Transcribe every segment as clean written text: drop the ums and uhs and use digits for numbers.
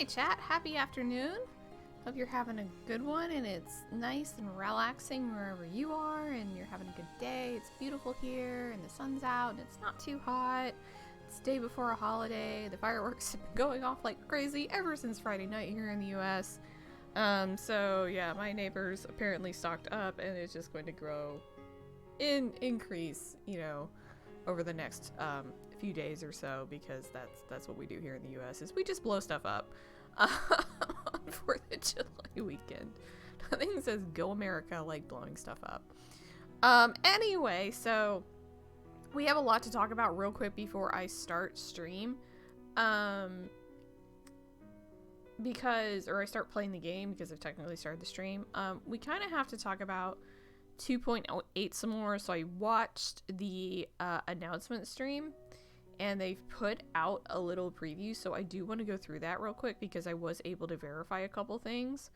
Hey chat, happy afternoon. Hope you're having a good one and it's nice and relaxing wherever you are and you're having a good day. It's beautiful here and the sun's out and it's not too hot. It's the day before a holiday. The fireworks have been going off like crazy ever since Friday night here in the US. So yeah, my neighbors apparently stocked up and it's just going to grow increase, over the next few days or so, because that's what we do here in the US is we just blow stuff up on 4th of July weekend. Nothing says go America like blowing stuff up. Anyway, so we have a lot to talk about real quick before I start stream. I start playing the game because I've technically started the stream. We kind of have to talk about 2.08 some more. So I watched the announcement stream and they've put out a little preview, so I do want to go through that real quick because I was able to verify a couple things,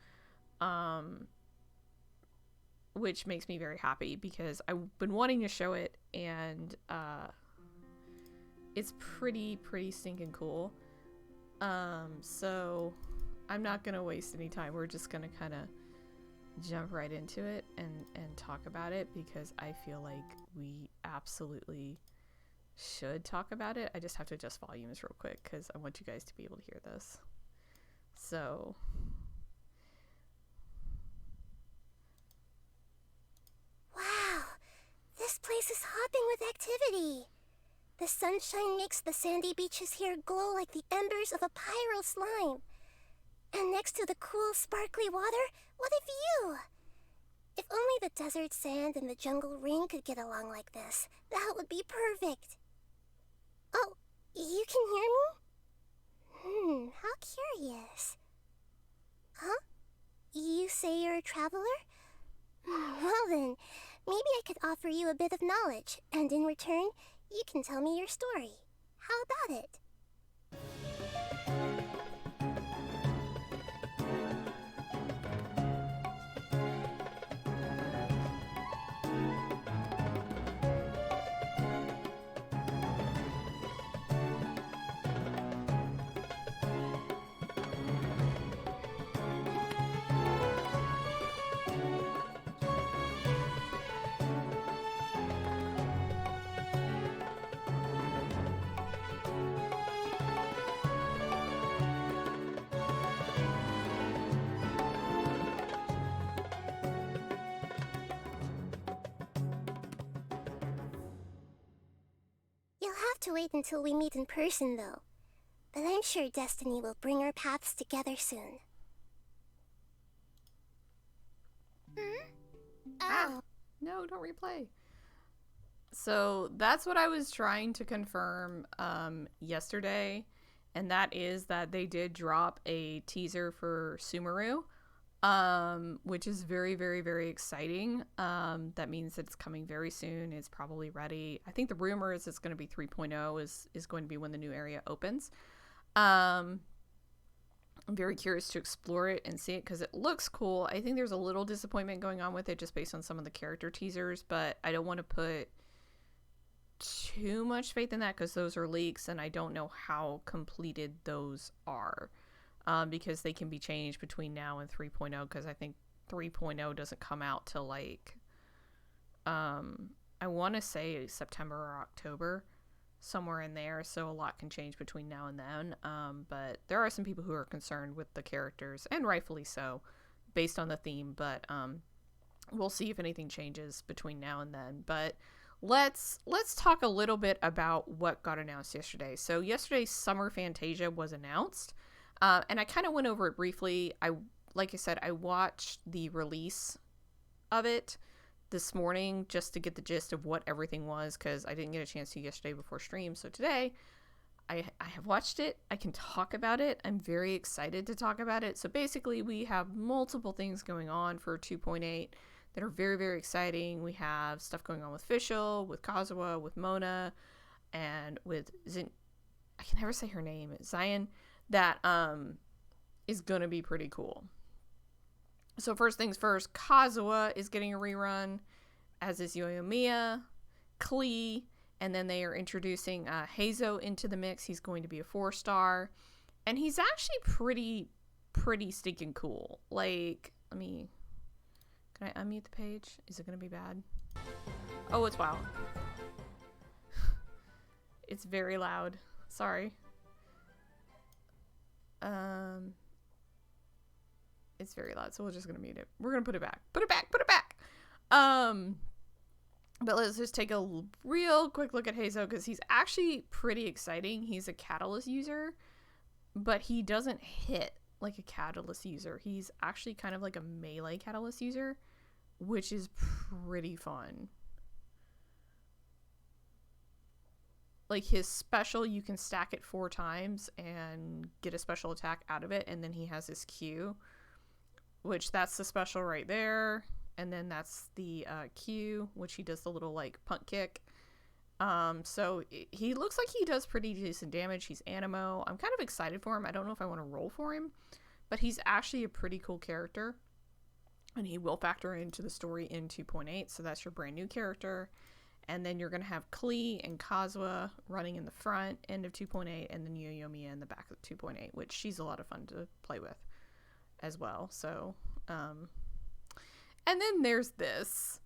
which makes me very happy because I've been wanting to show it, and it's pretty stinking cool. So I'm not gonna waste any time. We're just gonna kind of jump right into it and talk about it because I feel like we absolutely should talk about it. I just have to adjust volumes real quick because I want you guys to be able to hear this. So wow, this place is hopping with activity. The sunshine makes the sandy beaches here glow like the embers of a pyro slime. And next to the cool, sparkly water, what a view! If only the desert sand and the jungle ring could get along like this, that would be perfect. Oh, you can hear me? How curious. Huh? You say you're a traveler? Well then, maybe I could offer you a bit of knowledge, and in return, you can tell me your story. How about it? You'll have to wait until we meet in person, though. But I'm sure destiny will bring our paths together soon. Oh. no, don't replay. So that's what I was trying to confirm yesterday, and that is that they did drop a teaser for Sumeru, which is very exciting. That means that it's coming very soon. It's probably ready. I think the rumor is it's going to be 3.0 is going to be when the new area opens. I'm very curious to explore it and see it because it looks cool. I think there's a little disappointment going on with it just based on some of the character teasers, but I don't want to put too much faith in that because those are leaks and I don't know how completed those are. Because they can be changed between now and 3.0, because I think 3.0 doesn't come out till like, I want to say September or October, somewhere in there, so a lot can change between now and then, but there are some people who are concerned with the characters, and rightfully so, based on the theme, but we'll see if anything changes between now and then. But let's talk a little bit about what got announced yesterday. So yesterday, Summer Fantasia was announced. And I kind of went over it briefly. Like I said, I watched the release of it this morning just to get the gist of what everything was, because I didn't get a chance to yesterday before stream. So today, I have watched it. I can talk about it. I'm very excited to talk about it. So basically, we have multiple things going on for 2.8 that are very exciting. We have stuff going on with Fischl, with Kazuha, with Mona, and with I can never say her name. It's Zion. That is going to be pretty cool. So first things first, Kazuha is getting a rerun, as is Yoyomiya, Klee, and then they are introducing Heizo into the mix. He's going to be a 4-star. And he's actually pretty stinking cool. Like, can I unmute the page? Is it gonna be bad? Oh, it's loud. It's very loud. Sorry. It's very loud, so we're just gonna mute it. We're gonna put it back. Put it back. But let's just take a real quick look at Heizo, because he's actually pretty exciting. He's a catalyst user, but he doesn't hit like a catalyst user. He's actually kind of like a melee catalyst user, which is pretty fun. Like, his special, you can stack it 4 times and get a special attack out of it, and then he has his Q, which that's the special right there. And then that's the Q, which he does the little, like, punt kick. So he looks like he does pretty decent damage. He's Animo. I'm kind of excited for him. I don't know if I want to roll for him, but he's actually a pretty cool character. And he will factor into the story in 2.8, so that's your brand new character. And then you're going to have Klee and Kazuha running in the front end of 2.8, and then Yoyomiya in the back of 2.8, which she's a lot of fun to play with as well. So, and then there's this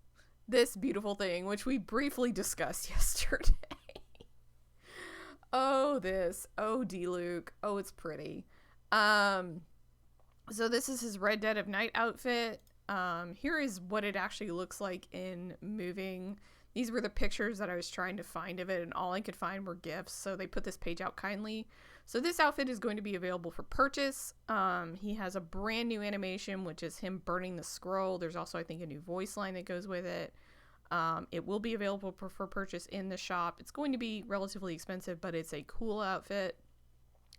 beautiful thing, which we briefly discussed yesterday. Oh, Deluge. Oh, it's pretty. So this is his Red Dead of Night outfit. Here is what it actually looks like in moving. These were the pictures that I was trying to find of it, and all I could find were GIFs, so they put this page out kindly. So this outfit is going to be available for purchase. He has a brand new animation, which is him burning the scroll. There's also, I think, a new voice line that goes with it. It will be available for purchase in the shop. It's going to be relatively expensive, but it's a cool outfit.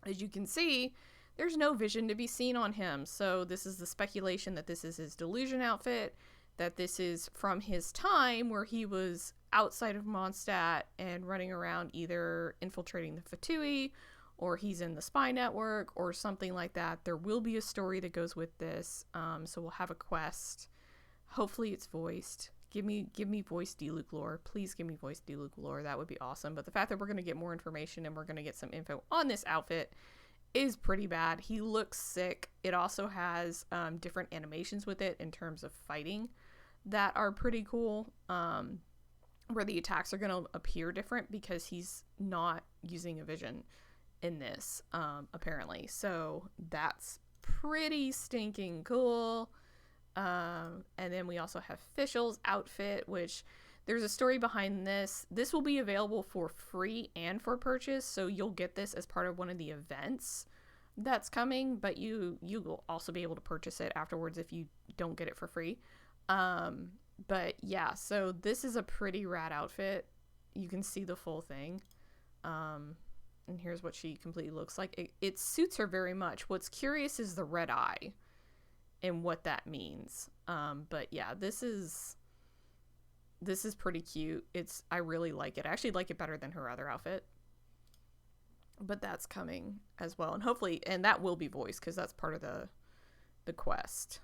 As you can see, there's no vision to be seen on him. So this is the speculation that this is his Delusion outfit, that this is from his time where he was outside of Mondstadt and running around either infiltrating the Fatui, or he's in the spy network or something like that. There will be a story that goes with this. So we'll have a quest. Hopefully it's voiced. Give me voiced Deluge lore. Please give me voiced Deluge lore. That would be awesome. But the fact that we're going to get more information and we're going to get some info on this outfit is pretty bad. He looks sick. It also has different animations with it in terms of fighting that are pretty cool, where the attacks are going to appear different because he's not using a vision in this, apparently. So that's pretty stinking cool. And then we also have Fischl's outfit, which there's a story behind this. This will be available for free and for purchase, so you'll get this as part of one of the events that's coming, but you will also be able to purchase it afterwards if you don't get it for free. But yeah, so this is a pretty rad outfit. You can see the full thing. And here's what she completely looks like. It suits her very much. What's curious is the red eye and what that means. But yeah, this is pretty cute. I really like it. I actually like it better than her other outfit. But that's coming as well. And hopefully, and that will be voiced because that's part of the quest.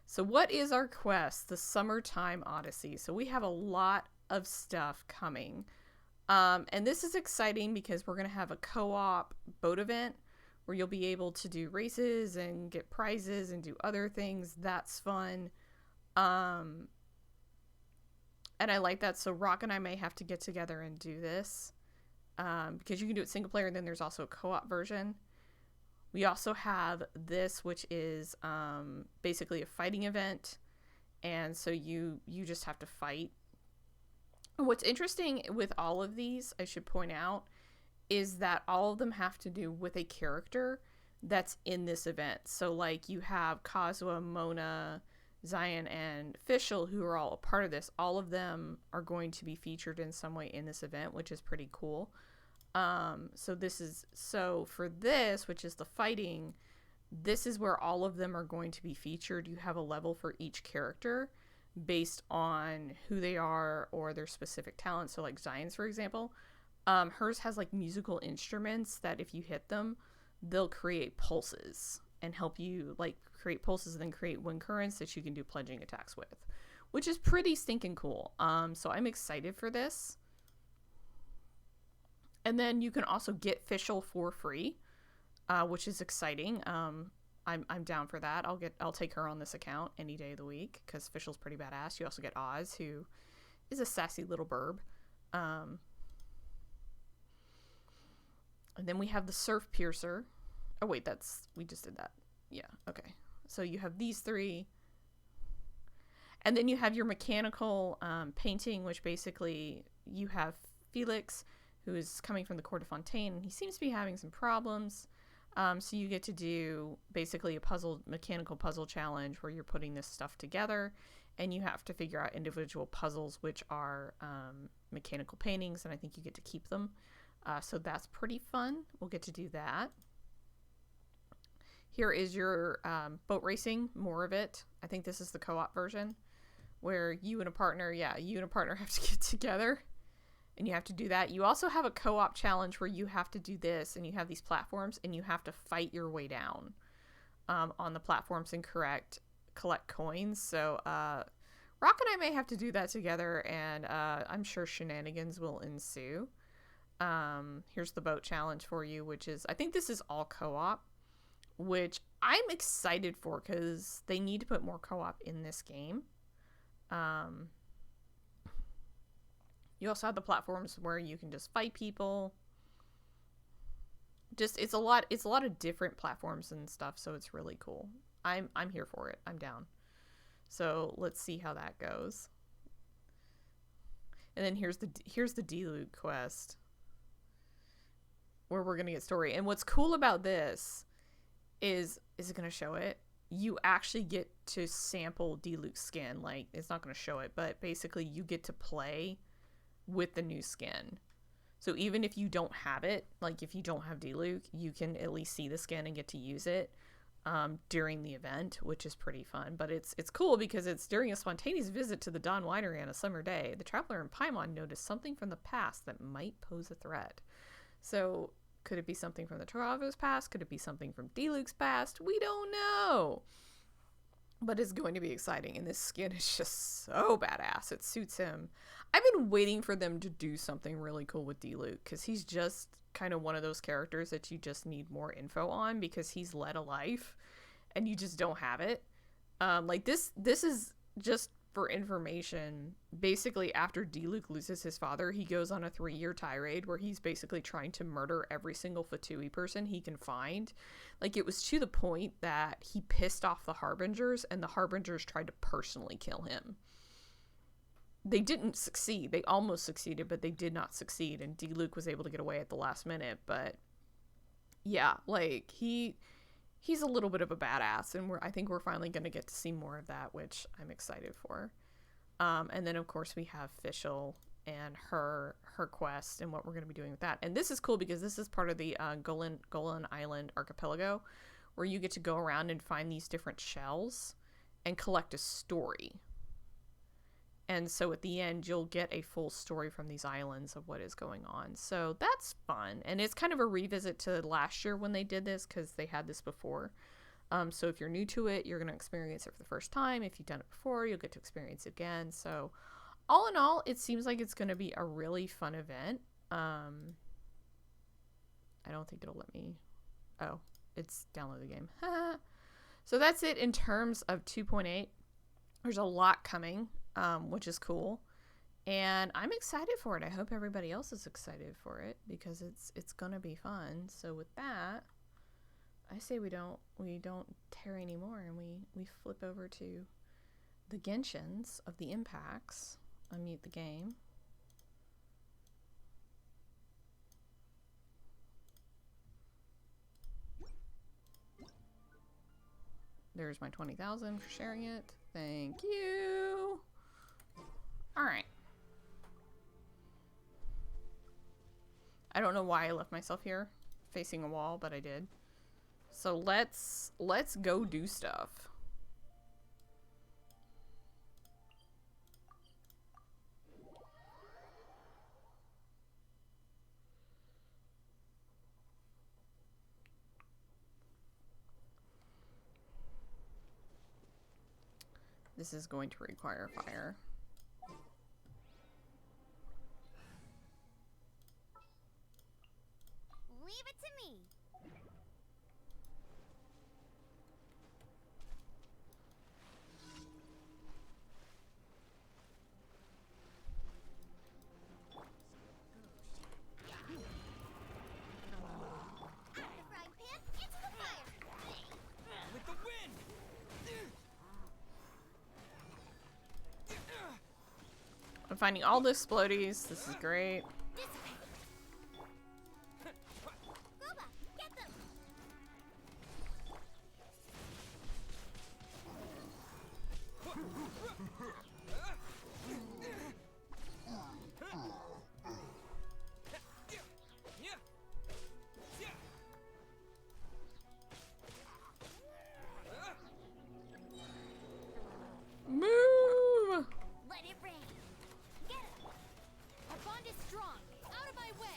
So what is our quest? The Summertime Odyssey. So we have a lot of stuff coming. And this is exciting because we're going to have a co-op boat event where you'll be able to do races and get prizes and do other things. That's fun. And I like that. So Rock and I may have to get together and do this. Because you can do it single player, and then there's also a co-op version. We also have this, which is basically a fighting event. And so you just have to fight. What's interesting with all of these, I should point out, is that all of them have to do with a character that's in this event. So, like, you have Kazuha, Mona, Zion, and Fischl, who are all a part of this. All of them are going to be featured in some way in this event, which is pretty cool. So for this, which is the fighting, this is where all of them are going to be featured. You have a level for each character based on who they are or their specific talents. So like Zion's, for example, hers has like musical instruments that if you hit them, they'll create pulses and help you like create pulses and then create wind currents that you can do pledging attacks with, which is pretty stinking cool. So I'm excited for this. And then you can also get Fischl for free. which is exciting. I'm down for that. I'll take her on this account any day of the week because Fischl's pretty badass. You also get Oz, who is a sassy little burb. And then we have the Surf Piercer. Oh wait, we just did that. Yeah, okay. So you have these three. And then you have your mechanical painting, which basically you have Felix, who is coming from the Court of Fontaine, and he seems to be having some problems. So you get to do basically a mechanical puzzle challenge where you're putting this stuff together, and you have to figure out individual puzzles, which are mechanical paintings, and I think you get to keep them. So that's pretty fun. We'll get to do that. Here is your boat racing, more of it. I think this is the co-op version, where you and a partner have to get together, and you have to do that. You also have a co-op challenge where you have to do this, and you have these platforms, and you have to fight your way down on the platforms and collect coins. So Rock and I may have to do that together, and I'm sure shenanigans will ensue. Here's the boat challenge for you, which is, I think this is all co-op, which I'm excited for because they need to put more co-op in this game. You also have the platforms where you can just fight people. It's a lot of different platforms and stuff, so it's really cool. I'm here for it. I'm down. So let's see how that goes. And then here's the Deluge Quest, where we're gonna get story. And what's cool about this is it gonna show it? You actually get to sample Deluxe skin. Like, it's not gonna show it, but basically you get to play with the new skin. So even if you don't have it, like if you don't have Deluge, you can at least see the skin and get to use it during the event, which is pretty fun. But it's cool because it's during a spontaneous visit to the Dawn Winery on a summer day. The traveler in Paimon noticed something from the past that might pose a threat. So could it be something from the Traveler's past? Could it be something from Deluxe's past? We don't know. But it's going to be exciting, and this skin is just so badass. It suits him. I've been waiting for them to do something really cool with Deluxe, because he's just kind of one of those characters that you just need more info on, because he's led a life, and you just don't have it. Like, this is just for information. Basically, after Deluxe loses his father, he goes on a 3-year tirade where he's basically trying to murder every single Fatui person he can find. Like, it was to the point that he pissed off the Harbingers, and the Harbingers tried to personally kill him. They didn't succeed. They almost succeeded, but they did not succeed, and Deluxe was able to get away at the last minute. But yeah, like, he's a little bit of a badass, and I think we're finally going to get to see more of that, which I'm excited for. And then, of course, we have Fischl and her quest and what we're going to be doing with that. And this is cool because this is part of the Golan Island archipelago, where you get to go around and find these different shells and collect a story. And so at the end, you'll get a full story from these islands of what is going on. So that's fun. And it's kind of a revisit to last year when they did this, because they had this before. So if you're new to it, you're going to experience it for the first time. If you've done it before, you'll get to experience it again. So all in all, it seems like it's going to be a really fun event. I don't think it'll let me... Oh, it's download the game. So that's it in terms of 2.8. There's a lot coming, which is cool. And I'm excited for it. I hope everybody else is excited for it, because it's going to be fun. So with that, I say we don't tear anymore, and we flip over to the Genshins of the Impacts. Unmute the game. There's my 20,000 for sharing it. Thank you. All right. I don't know why I left myself here facing a wall, but I did. So let's go do stuff. This is going to require fire. Leave it to me. finding all the explodies. This is great. Move! Let it rain. Get it. Our bond is strong. Out of my way.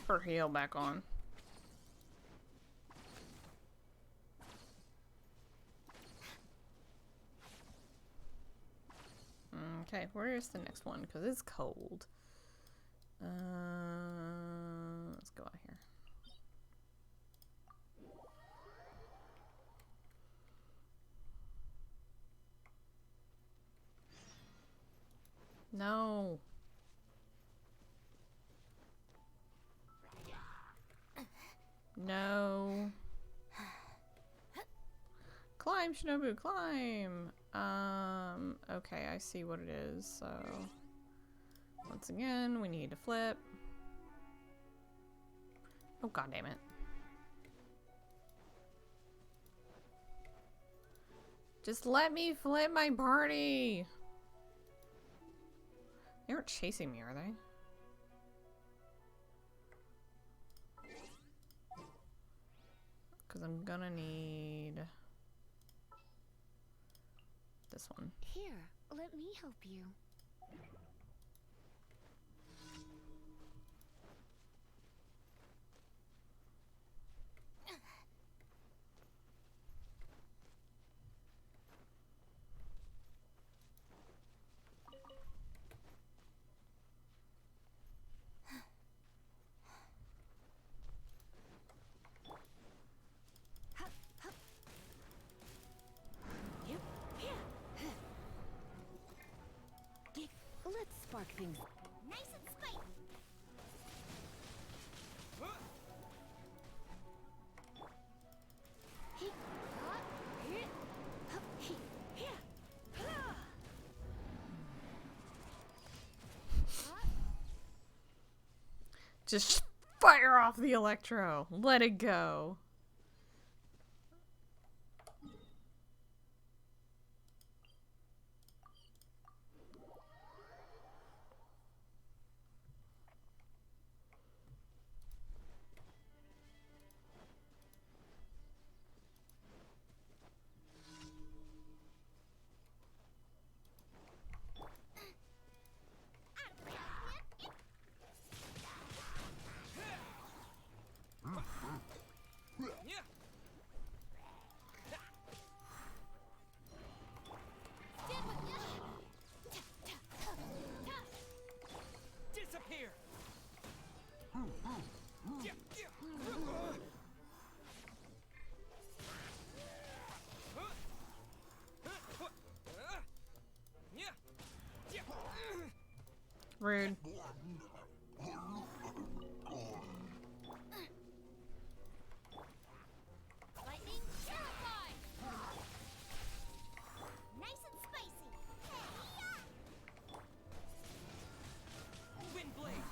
Her heal back on. Okay, where is the next one? Because it's cold. Let's go out here. No. No. Climb, Shinobu, climb! Okay, I see what it is, so... Once again, we need to flip. Oh, god damn it. Just let me flip my party! They aren't chasing me, are they? Because I'm gonna need this one. Here, let me help you. Let's spark things. Nice and spicy. Just fire off the electro. Let it go. Rude. Lightning, terrify! Nice and spicy. Wind blade.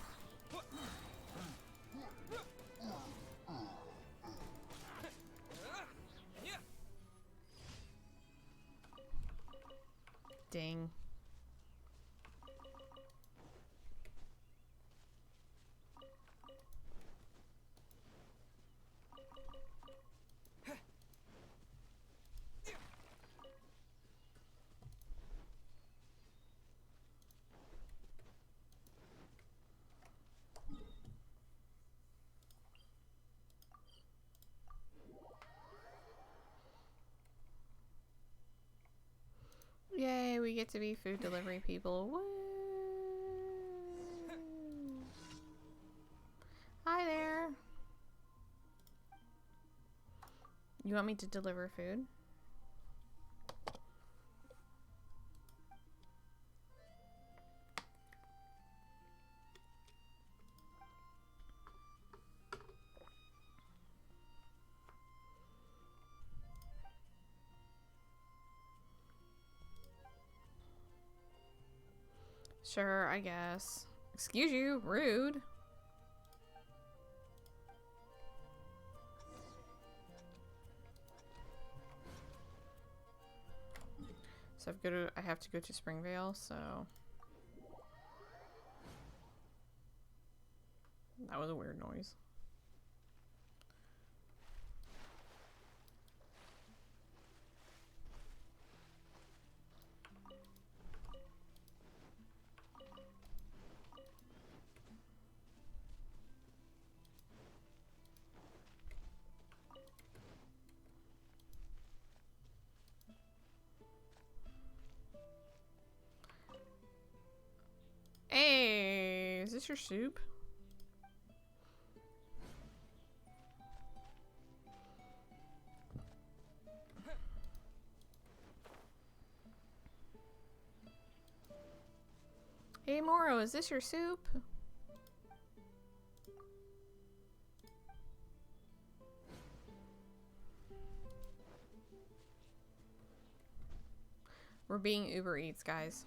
Ding. Yay, we get to be food delivery people. Woo! Hi there. You want me to deliver food? Sure, I guess. Excuse you, rude. So I have to go to Springvale, so that was a weird noise. Hey, is this your soup? Hey Moro, is this your soup? We're being Uber Eats, guys.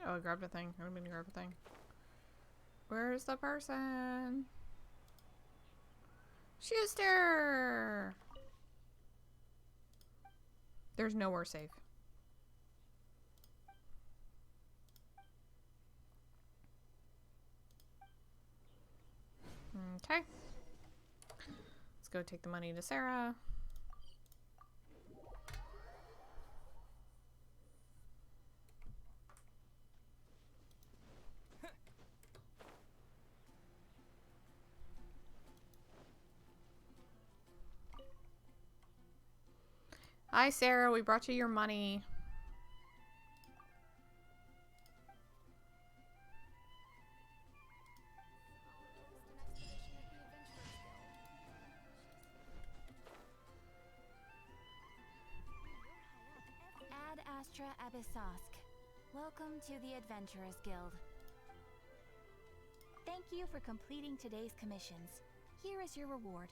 Oh, I grabbed a thing. I didn't mean to grab a thing. Where's the person? Schuster! There's nowhere safe. Okay. Let's go take the money to Sarah. Hi, Sarah. We brought you your money. Ad Astra Abyssosk. Welcome to the Adventurers Guild. Thank you for completing today's commissions. Here is your reward.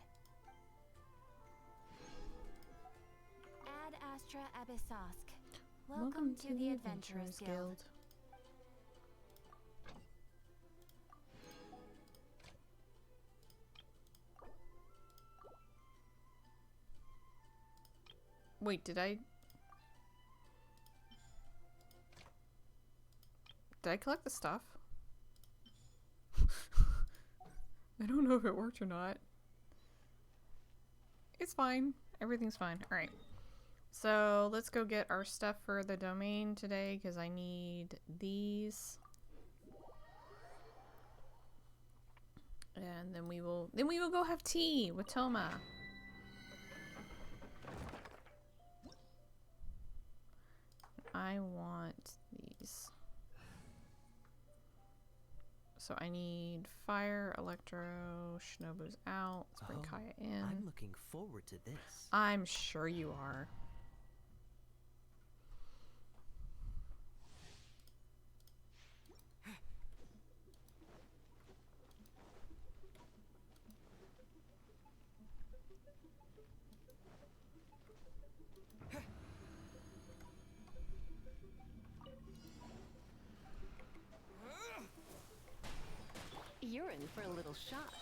Ad Astra Abyssosk. Welcome to the Adventurers Guild. Wait, did I collect the stuff? I don't know if it worked or not. It's fine. Everything's fine. Alright. So let's go get our stuff for the domain today because I need these. And then we will go have tea with Thoma. I want these. So I need fire, electro, Shinobu's out. Let's bring Kaya in. I'm looking forward to this. I'm sure you are. little shock.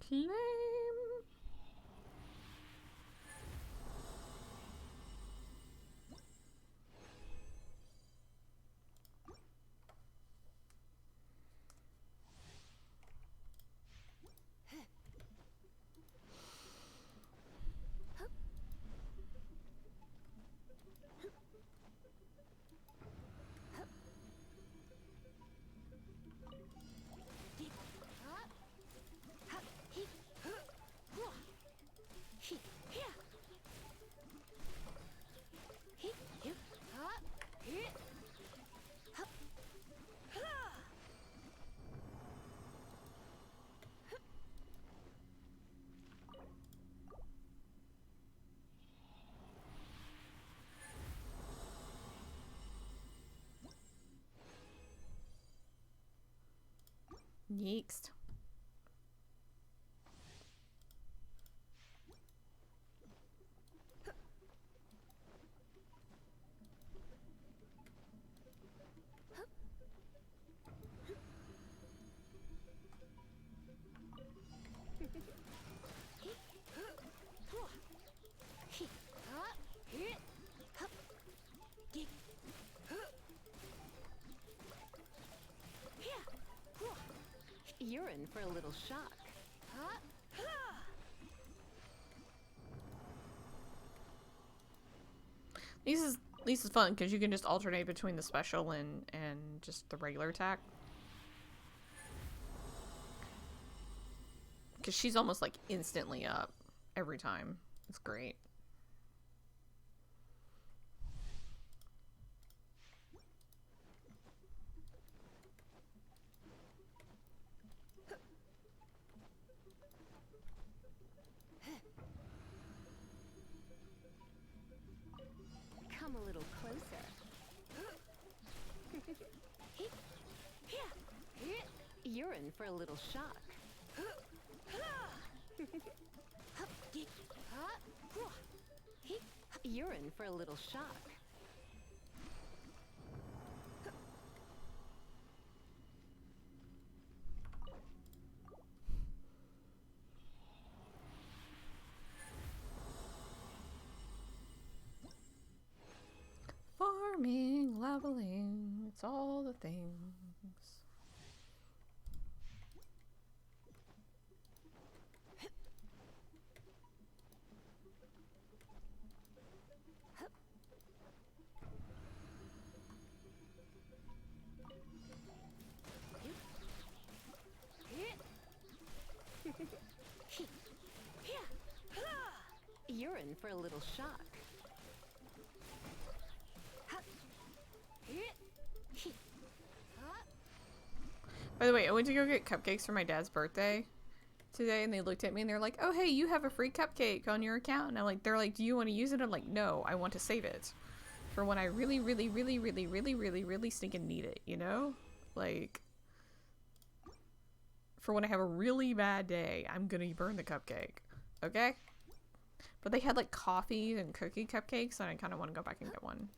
Claim. Next. You're in for a little shock. These is fun because you can just alternate between the special and just the regular attack. Because she's almost like instantly up every time. It's great. Come a little closer. You're in for a little shock. You're in for a little shock. Farming, leveling, it's all the things. You're in for a little shock. By the way, I went to go get cupcakes for my dad's birthday today, and they looked at me and they're like, "Oh, hey, you have a free cupcake on your account." And they're like, "Do you want to use it?" I'm like, "No, I want to save it for when I really, really, really, really, really, really, really stinking need it, you know? Like, for when I have a really bad day, I'm gonna burn the cupcake, okay?" But they had like coffee and cookie cupcakes, and I kind of want to go back and get one.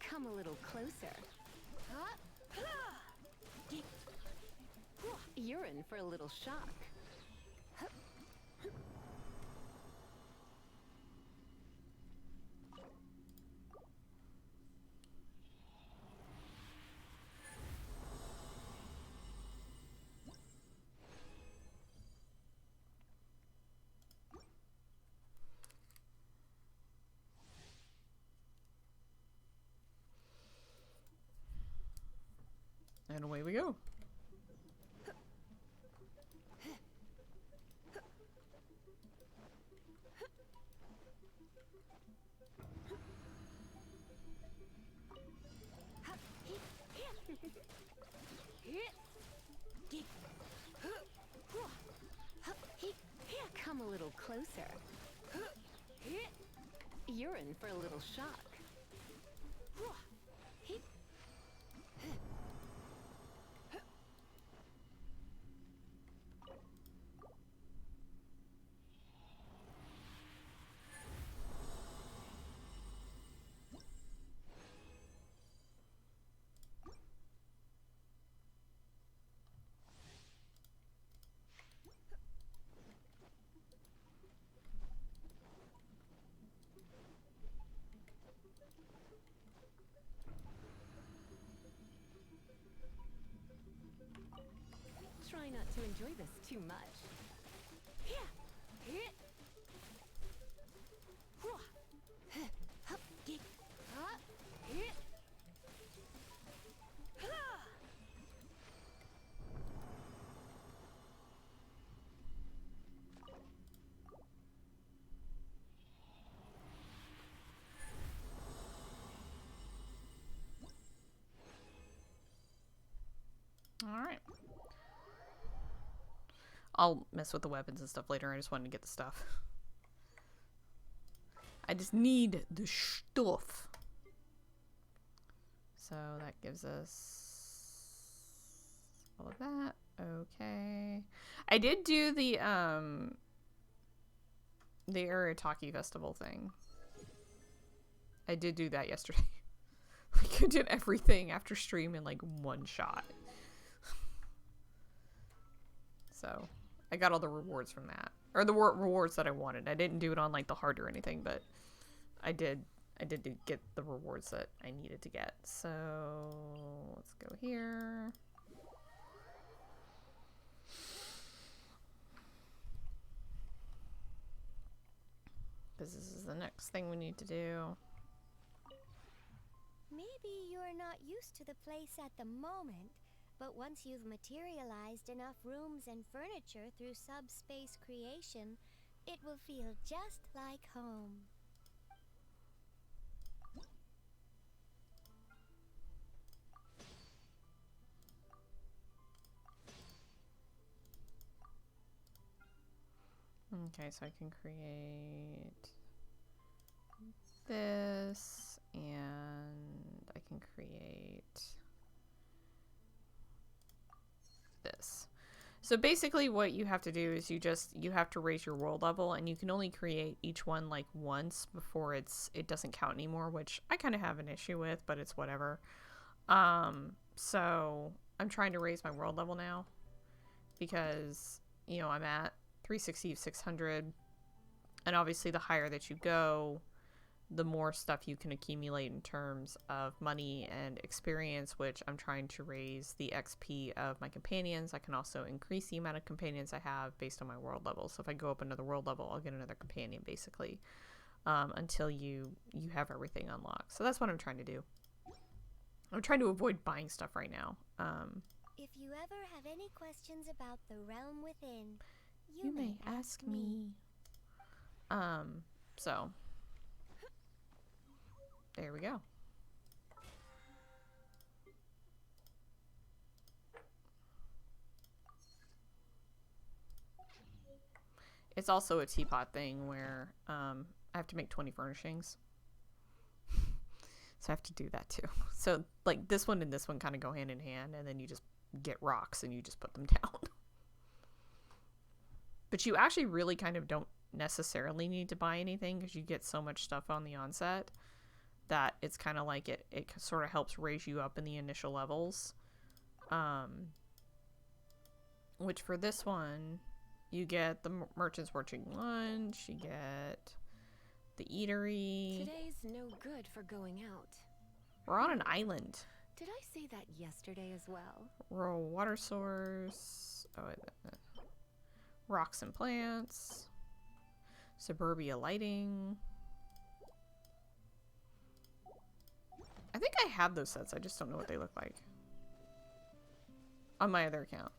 Come a little closer. You're in for a little shock. And away we go. Come a little closer. You're in for a little shock. Try not to enjoy this too much. Alright. I'll mess with the weapons and stuff later. I just wanted to get the stuff. I just need the stuff. So that gives us all of that. Okay. I did do the Arataki Festival thing. I did do that yesterday. Like, I did everything after stream in like one shot. So I got all the rewards from that, or the rewards that I wanted. I didn't do it on like the hard or anything, but I did get the rewards that I needed to get. So let's go here. Because this is the next thing we need to do. Maybe you're not used to the place at the moment, but once you've materialized enough rooms and furniture through subspace creation, it will feel just like home. Okay, so I can create this, and I can create this. So basically what you have to do is you have to raise your world level, and you can only create each one like once before it doesn't count anymore, which I kind of have an issue with, but it's whatever. So I'm trying to raise my world level now because, you know, I'm at 360 of 600, and obviously the higher that you go, the more stuff you can accumulate in terms of money and experience, which I'm trying to raise the XP of my companions. I can also increase the amount of companions I have based on my world level. So if I go up another world level, I'll get another companion, basically, until you have everything unlocked. So that's what I'm trying to do. I'm trying to avoid buying stuff right now. If you ever have any questions about the realm within, you may ask me. So there we go. It's also a teapot thing where I have to make 20 furnishings. So I have to do that too. So like this one and this one kind of go hand in hand, and then you just get rocks and you just put them down. But you actually really kind of don't necessarily need to buy anything because you get so much stuff on the onset that it's kind of like it sort of helps raise you up in the initial levels. Which for this one, you get the merchant's working lunch, you get the eatery. Today's no good for going out. We're on an island. Did I say that yesterday as well? Rural water source. Oh, rocks and plants. Suburbia lighting. I think I have those sets. I just don't know what they look like. On my other account.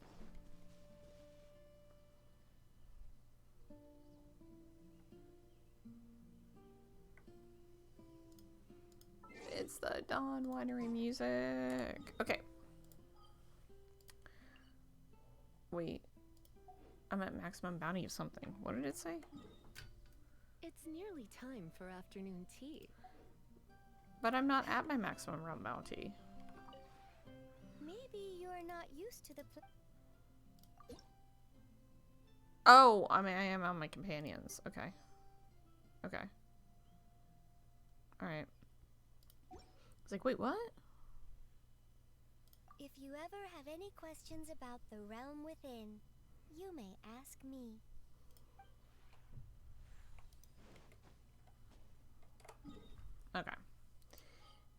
It's the Dawn Winery music. Okay. wait. I'm at maximum bounty of something. What did it say? It's nearly time for afternoon tea. But I'm not at my maximum realm bounty. Maybe you're not used to the Oh, I mean, I am on my companions. Okay. Okay. Alright. It's like, wait, what? If you ever have any questions about the realm within, you may ask me. Okay.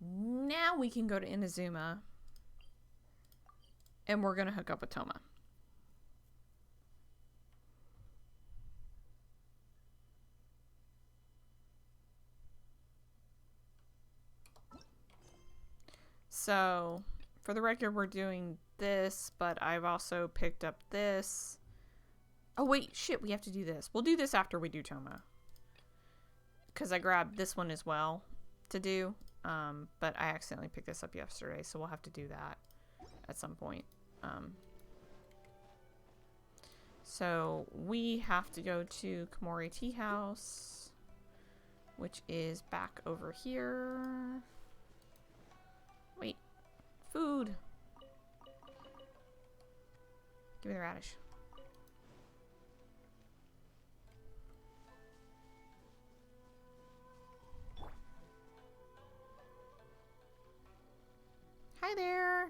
Now we can go to Inazuma. And we're gonna hook up with Thoma. So, for the record, we're doing this, but I've also picked up this. Oh, wait, shit, we have to do this. We'll do this after we do Thoma. Because I grabbed this one as well to do. But I accidentally picked this up yesterday, so we'll have to do that at some point. So, we have to go to Gamora Tea House, which is back over here. Wait. Food. Give me the radish. Hi there.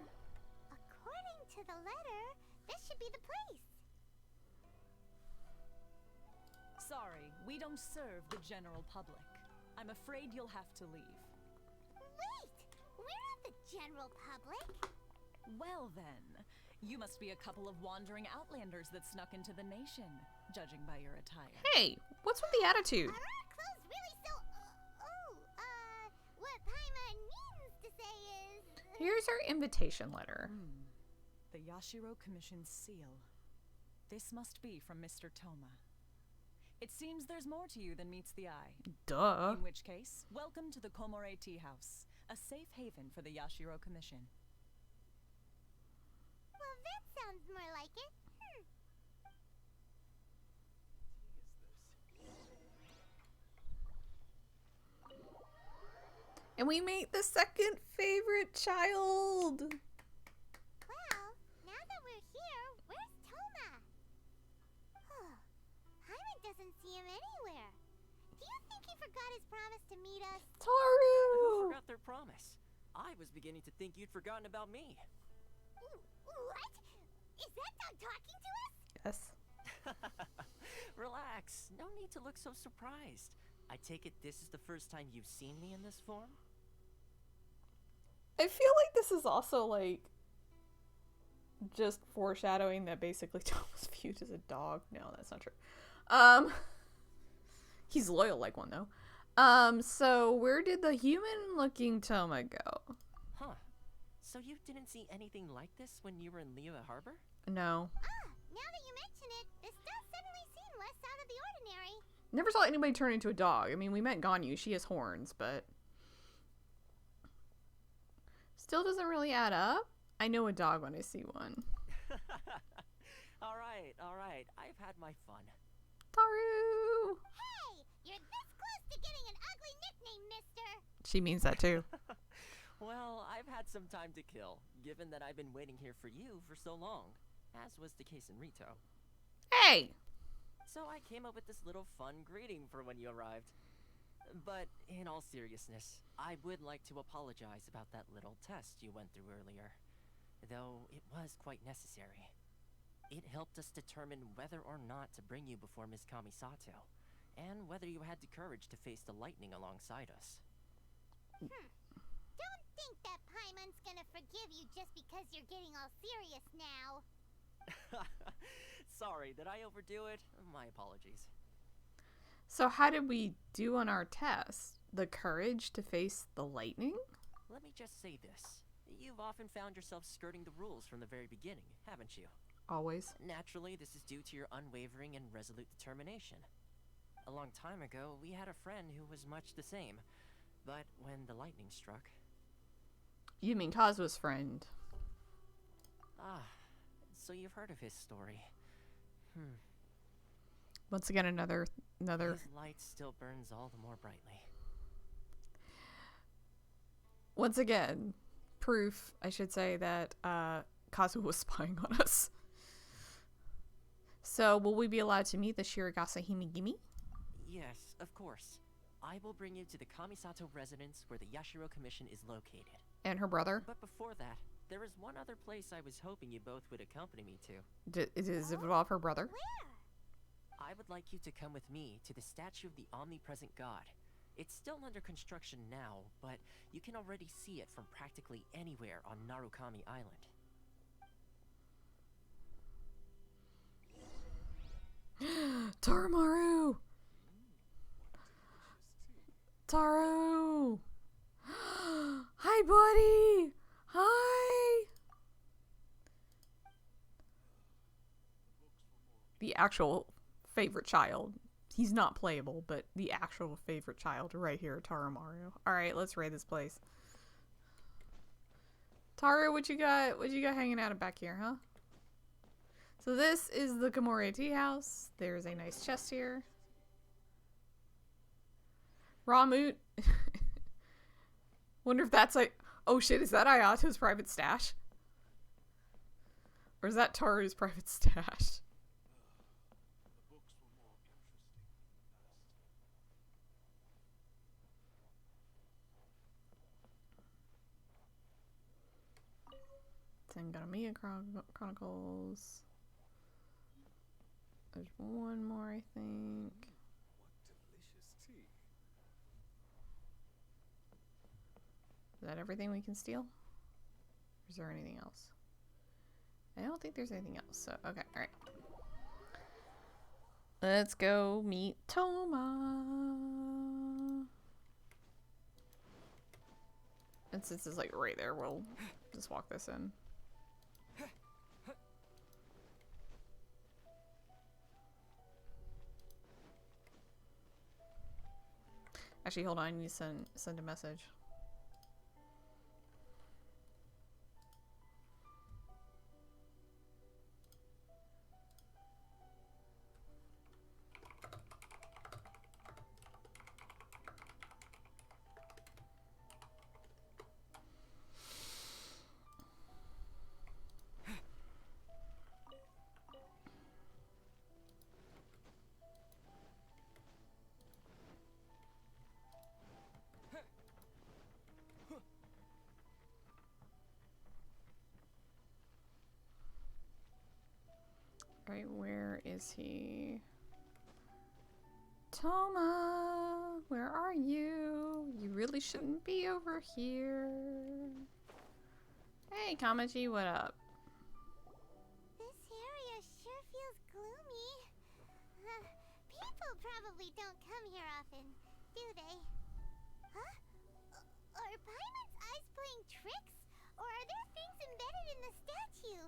According to the letter, this should be the place. Sorry, we don't serve the general public. I'm afraid you'll have to leave. Wait! We're not the general public. Well then, you must be a couple of wandering outlanders that snuck into the nation, judging by your attire. Hey, what's with the attitude? Are our clothes really so... what Paimon means to say is... Here's our invitation letter. The Yashiro Commission's seal. This must be from Mr. Thoma. It seems there's more to you than meets the eye. Duh. In which case, welcome to the Gamora Tea House, a safe haven for the Yashiro Commission. Well, that sounds more like it. And we meet the second favorite child. Well, now that we're here, where's Thoma? Paimon doesn't see him anywhere. Do you think he forgot his promise to meet us? Who Taru! forgot their promise? I was beginning to think you'd forgotten about me. What? Is that dog talking to us? Yes. Relax. No need to look so surprised. I take it this is the first time you've seen me in this form? I feel like this is also like just foreshadowing that basically Tom was viewed as a dog. No, that's not true. He's loyal like one though. So where did the human looking Thoma go? Huh. So you didn't see anything like this when you were in Liyue Harbor? No. Now that you mention it, this does suddenly seem less out of the ordinary. Never saw anybody turn into a dog. I mean, we met Ganyu. She has horns, but still doesn't really add up. I know a dog when I see one. All right. I've had my fun. Taru! Hey, you're this close to getting an ugly nickname, mister. She means that too. Well, I've had some time to kill, given that I've been waiting here for you for so long, as was the case in Rito. Hey! So I came up with this little fun greeting for when you arrived. But in all seriousness, I would like to apologize about that little test you went through earlier, though it was quite necessary. It helped us determine whether or not to bring you before Ms. Kamisato, and whether you had the courage to face the lightning alongside us. Don't think that Paimon's gonna forgive you just because you're getting all serious now. Sorry, did I overdo it? My apologies. So how did we do on our test? The courage to face the lightning? Let me just say this. You've often found yourself skirting the rules from the very beginning, haven't you? Always. Naturally, this is due to your unwavering and resolute determination. A long time ago, we had a friend who was much the same. But when the lightning struck... You mean Kazua's friend? so you've heard of his story. Once again, another. His light still burns all the more brightly. Once again, proof, I should say, that Kazu was spying on us. So, will we be allowed to meet the Shirogase Himigimi? Yes, of course. I will bring you to the Kamisato residence where the Yashiro Commission is located. And her brother? But before that, there is one other place I was hoping you both would accompany me to. Does it involve her brother? I would like you to come with me to the statue of the omnipresent god. It's still under construction now, but you can already see it from practically anywhere on Narukami Island. Tarumaru! Taru! Hi, buddy! Hi! The actual favorite child. He's not playable, but the actual favorite child right here, Tarumaru. Alright, let's raid this place. Taru, what you got hanging out back here, huh? So this is the Gamora Tea House. There's a nice chest here. Ramut. Wonder if that's like... Oh shit, is that Ayato's private stash? Or is that Taru's private stash? Tengaramiya Chronicles. There's one more, I think. What delicious tea. Is that everything we can steal? Or is there anything else? I don't think there's anything else, so okay, alright. Let's go meet Thoma. And since it's like right there, we'll just walk this in. Actually, hold on, I need to send a message. Right, where is he? Thoma, where are you? You really shouldn't be over here. Hey, Kamachi, what up? This area sure feels gloomy. People probably don't come here often, do they? Huh? Are Paimon's eyes playing tricks? Or are there things embedded in the statue?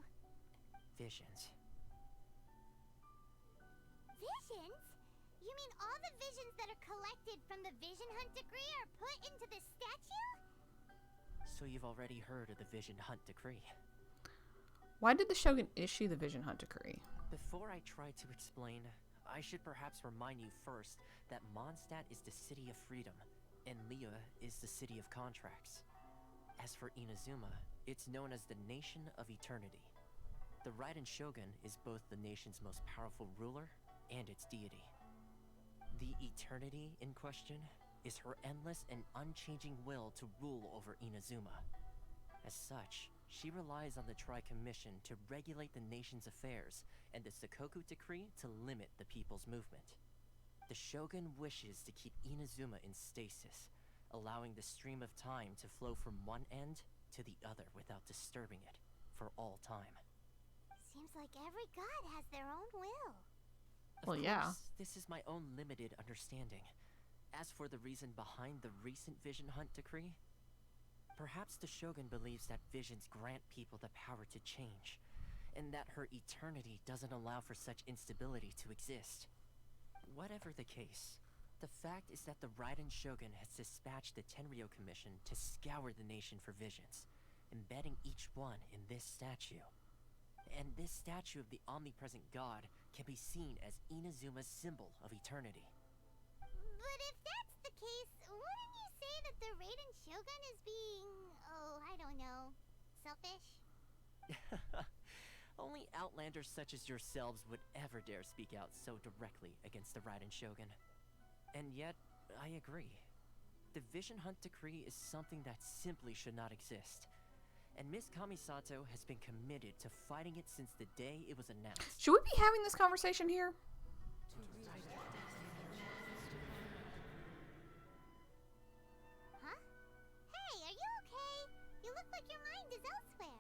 Visions. Visions? You mean all the visions that are collected from the Vision Hunt decree are put into this statue? So you've already heard of the Vision Hunt decree. Why did the Shogun issue the Vision Hunt decree? Before I try to explain, I should perhaps remind you first that Mondstadt is the city of freedom, and Liyue is the city of contracts. As for Inazuma, it's known as the Nation of Eternity. The Raiden Shogun is both the nation's most powerful ruler and its deity. The eternity in question is her endless and unchanging will to rule over Inazuma. As such, she relies on the Tri-Commission to regulate the nation's affairs and the Sakoku Decree to limit the people's movement. The Shogun wishes to keep Inazuma in stasis, allowing the stream of time to flow from one end to the other without disturbing it for all time. Seems like every god has their own will. Well, Of yeah. course, this is my own limited understanding. As for the reason behind the recent Vision Hunt decree, perhaps the Shogun believes that visions grant people the power to change, and that her eternity doesn't allow for such instability to exist. Whatever the case, the fact is that the Raiden Shogun has dispatched the Tenryo Commission to scour the nation for visions, embedding each one in this statue. And this statue of the omnipresent god can be seen as Inazuma's symbol of eternity. But if that's the case, wouldn't you say that the Raiden Shogun is being, I don't know, selfish? Only outlanders such as yourselves would ever dare speak out so directly against the Raiden Shogun. And yet, I agree. The Vision Hunt Decree is something that simply should not exist. And Miss Kamisato has been committed to fighting it since the day it was announced. Should we be having this conversation here? Huh? Hey, are you okay? You look like your mind is elsewhere.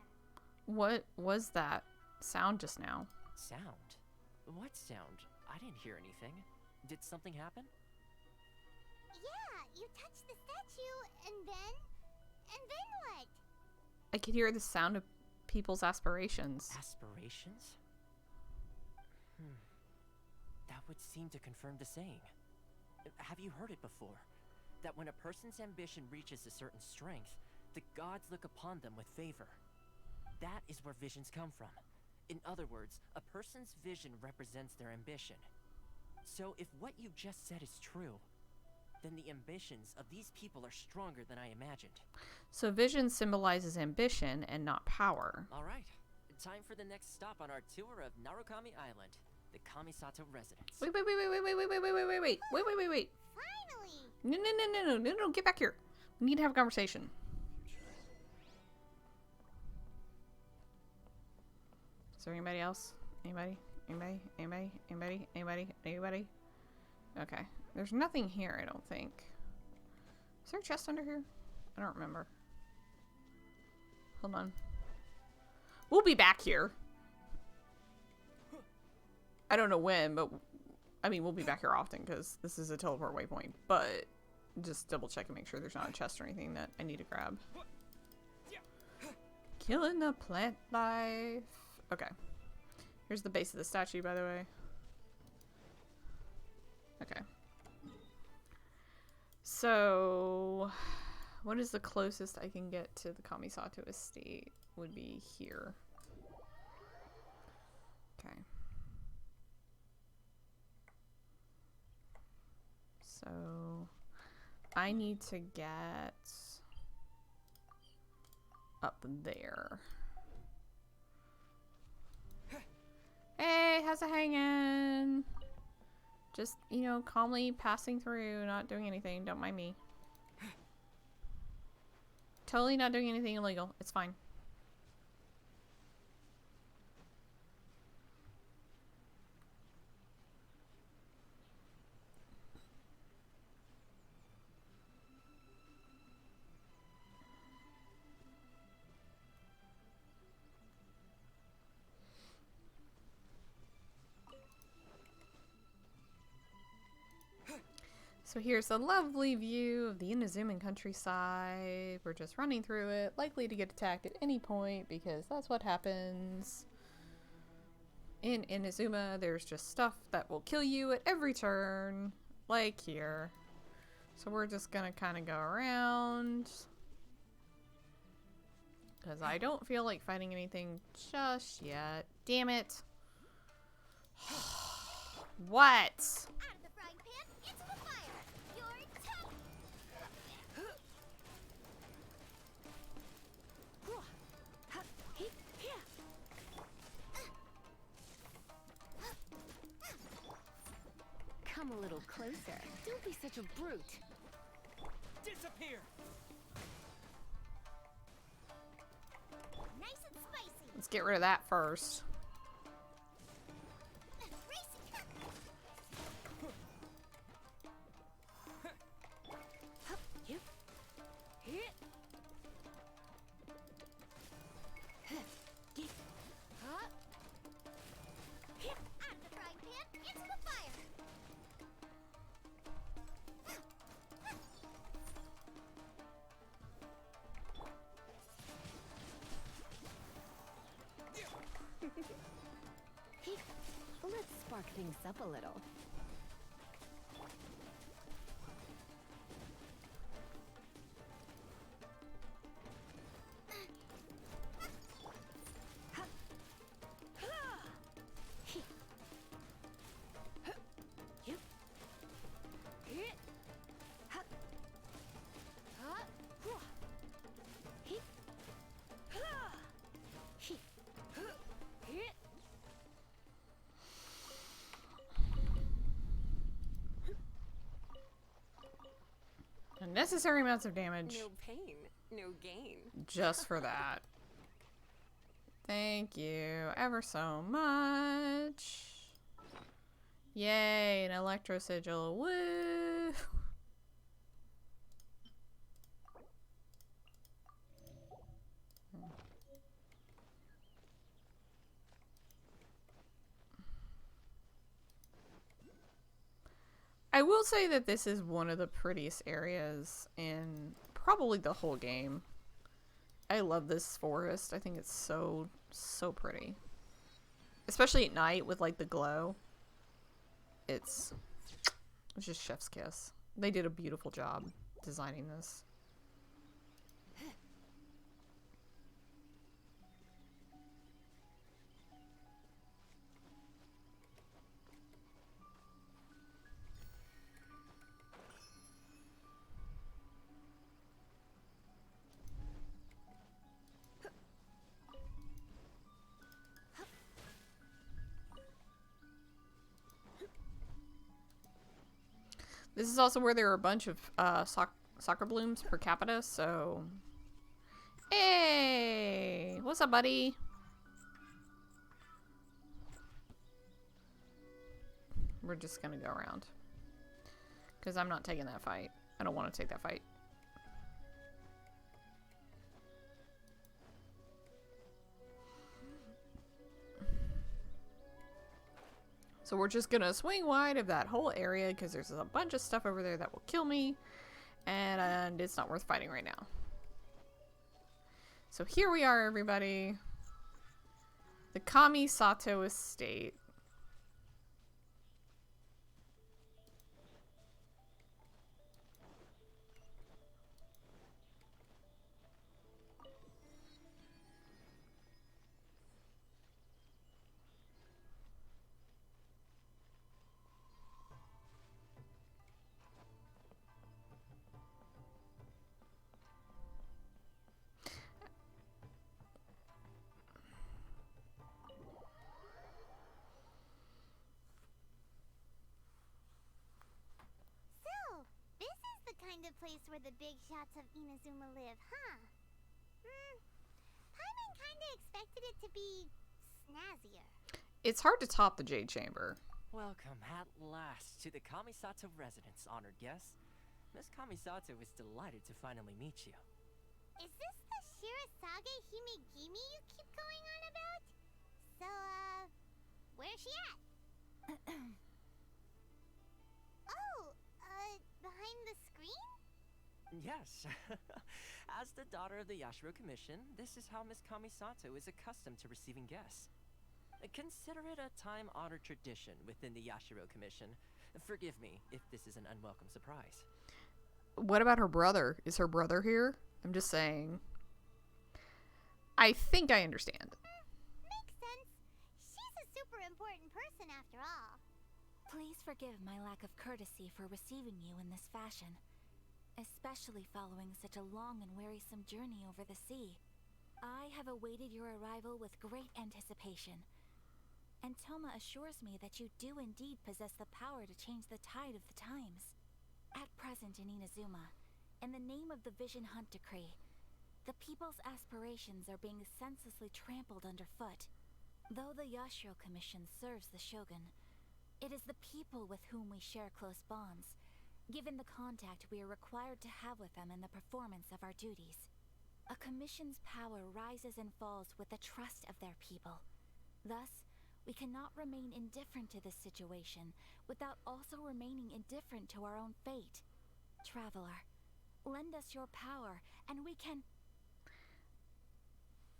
What was that sound just now? Sound? What sound? I didn't hear anything. Did something happen? Yeah, you touched the statue, and then what? I could hear the sound of people's aspirations. Aspirations? That would seem to confirm the saying. Have you heard it before? That when a person's ambition reaches a certain strength, the gods look upon them with favor. That is where visions come from. In other words, a person's vision represents their ambition. So if what you just said is true, then the ambitions of these people are stronger than I imagined. So vision symbolizes ambition and not power. All right, time for the next stop on our tour of Narukami Island, the Kamisato residence. Wait. Finally! No, get back here. We need to have a conversation. Is there anybody else? Anybody? Okay. There's nothing here, I don't think. Is there a chest under here? I don't remember. Hold on. We'll be back here. I don't know when, but I mean, we'll be back here often because this is a teleport waypoint. But just double check and make sure there's not a chest or anything that I need to grab. Killing the plant life. Okay. Here's the base of the statue, by the way. Okay. So, what is the closest I can get to the Kamisato estate? Would be here. Okay. So, I need to get up there. Hey, how's it hanging? Just, you know, calmly passing through, not doing anything. Don't mind me. Totally not doing anything illegal. It's fine. So here's a lovely view of the Inazuman countryside. We're just running through it, likely to get attacked at any point because that's what happens. In Inazuma, there's just stuff that will kill you at every turn, like here. So we're just gonna kind of go around. Because I don't feel like fighting anything just yet. Damn it. What? Come a little closer. Don't be such a brute. Disappear! Nice and spicy. Let's get rid of that first. Let's spark things up a little. Unnecessary amounts of damage. No pain, no gain. Just for that. Thank you ever so much. Yay, an electro sigil. Woo! I will say that this is one of the prettiest areas in probably the whole game. I love this forest. I think it's so pretty. Especially at night with like the glow. It's just chef's kiss. They did a beautiful job designing this. This is also where there are a bunch of soccer blooms per capita, so... Hey! What's up, buddy? We're just gonna go around. Because I'm not taking that fight. I don't want to take that fight. So we're just gonna swing wide of that whole area because there's a bunch of stuff over there that will kill me. And it's not worth fighting right now. So here we are, everybody. The Kami Sato Estate. Kind of place where the big shots of Inazuma live, huh? Paimon kinda expected it to be snazzier. It's hard to top the Jade Chamber. Welcome at last to the Kamisato residence, honored guest. Miss Kamisato is delighted to finally meet you. Is this the Shirasage Himegimi you keep going on about? So, where's she at? Behind the screen? Yes. As the daughter of the Yashiro Commission, this is how Miss Kamisato is accustomed to receiving guests. Consider it a time-honored tradition within the Yashiro Commission. Forgive me if this is an unwelcome surprise. What about her brother? Is her brother here? I'm just saying. I think I understand. Makes sense. She's a super important person after all. Please forgive my lack of courtesy for receiving you in this fashion, especially following such a long and wearisome journey over the sea. I have awaited your arrival with great anticipation, and Thoma assures me that you do indeed possess the power to change the tide of the times. At present in Inazuma, in the name of the Vision Hunt Decree, the people's aspirations are being senselessly trampled underfoot. Though the Yashiro Commission serves the Shogun, it is the people with whom we share close bonds, given the contact we are required to have with them in the performance of our duties. A commission's power rises and falls with the trust of their people. Thus, we cannot remain indifferent to this situation without also remaining indifferent to our own fate. Traveler, lend us your power, and we can...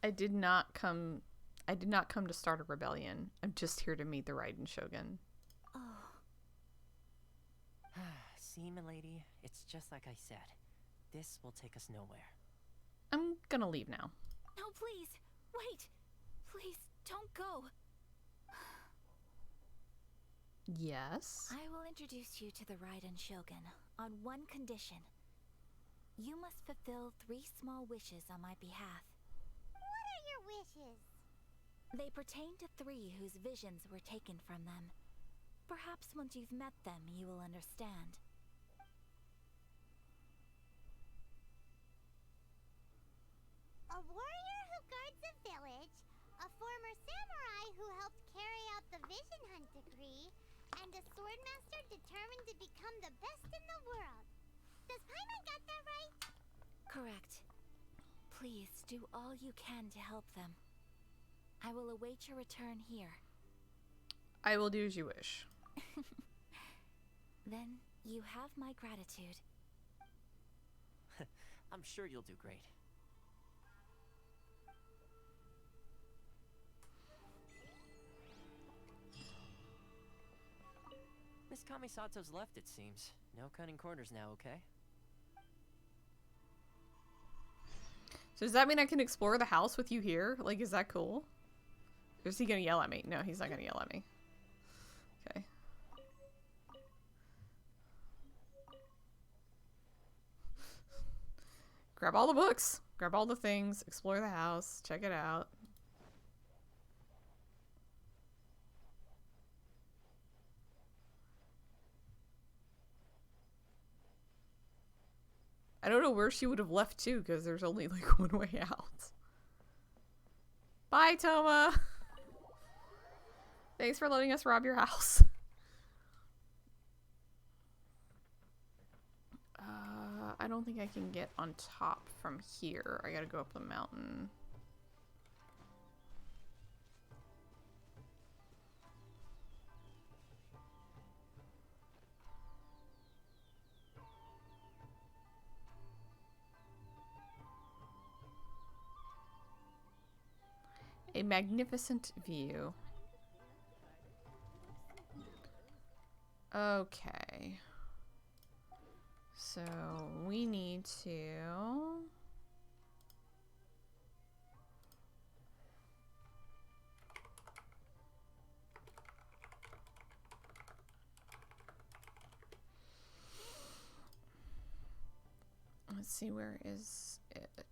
I did not come to start a rebellion. I'm just here to meet the Raiden Shogun. Oh. See, milady, it's just like I said. This will take us nowhere. I'm gonna leave now. No, please! Wait! Please, don't go! Yes? I will introduce you to the Raiden Shogun on one condition. You must fulfill 3 small wishes on my behalf. What are your wishes? They pertain to 3 whose visions were taken from them. Perhaps once you've met them, you will understand. who helped carry out the Vision Hunt decree, and a swordmaster determined to become the best in the world. Does Paimon got that right? Correct. Please do all you can to help them. I will await your return here. I will do as you wish. Then you have my gratitude. I'm sure you'll do great. Miss Kamisato's left, it seems. No cutting corners now, okay? So does that mean I can explore the house with you here? Like, is that cool? Or is he gonna yell at me? No, he's not gonna yell at me. Okay. Grab all the books. Grab all the things. Explore the house. Check it out. I don't know where she would have left to, because there's only like one way out. Bye, Thoma! Thanks for letting us rob your house. I don't think I can get on top from here. I gotta go up the mountain. A magnificent view. Okay. So we need to... Let's see, where is it?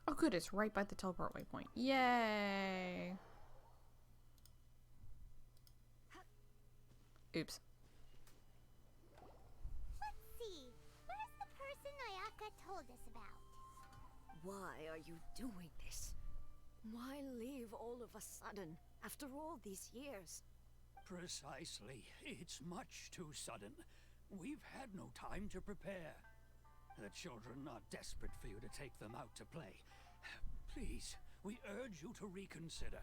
Oh good, it's right by the teleport waypoint. Yay! Oops. Let's see. Where's the person Ayaka told us about? Why are you doing this? Why leave all of a sudden, after all these years? Precisely. It's much too sudden. We've had no time to prepare. The children are desperate for you to take them out to play. Please, we urge you to reconsider.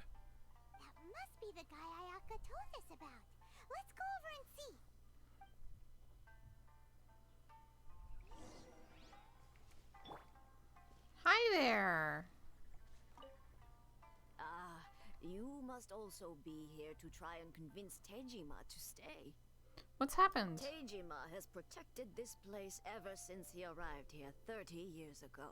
That must be the guy Ayaka told us about. Let's go over and see. Hi there! You must also be here to try and convince Tejima to stay. What's happened? Tejima has protected this place ever since he arrived here 30 years ago.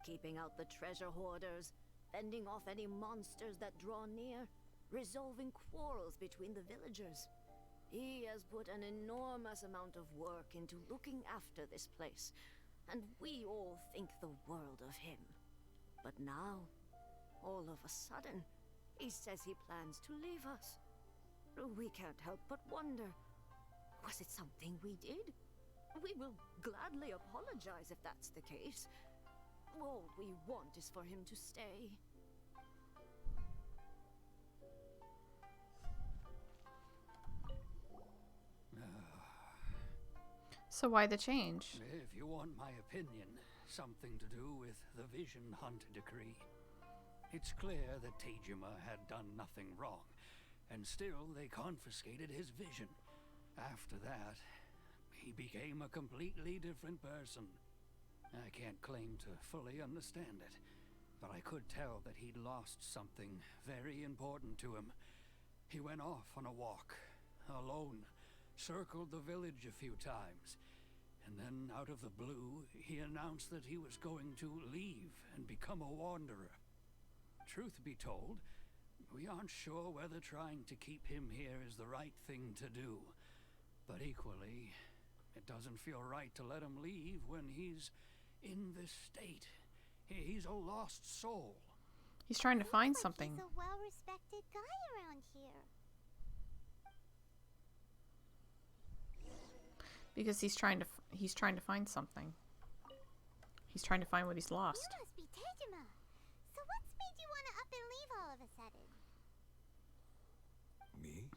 Keeping out the treasure hoarders, fending off any monsters that draw near, resolving quarrels between the villagers. He has put an enormous amount of work into looking after this place, and we all think the world of him. But now, all of a sudden, he says he plans to leave us. We can't help but wonder, was it something we did? We will gladly apologize if that's the case. All we want is for him to stay. So why the change? If you want my opinion, something to do with the Vision Hunt decree. It's clear that Tejima had done nothing wrong, and still they confiscated his vision. After that, he became a completely different person. I can't claim to fully understand it, but I could tell that he'd lost something very important to him. He went off on a walk, alone, circled the village a few times, and then out of the blue, he announced that he was going to leave and become a wanderer. Truth be told, we aren't sure whether trying to keep him here is the right thing to do, but equally, it doesn't feel right to let him leave when he's in this state. He's a lost soul. He's trying to find Seems like something. He's a well-respected guy around here. Because he's trying to find something. He's trying to find what he's lost. You must be Tejima. So what's made you want to up and leave all of a sudden? Me?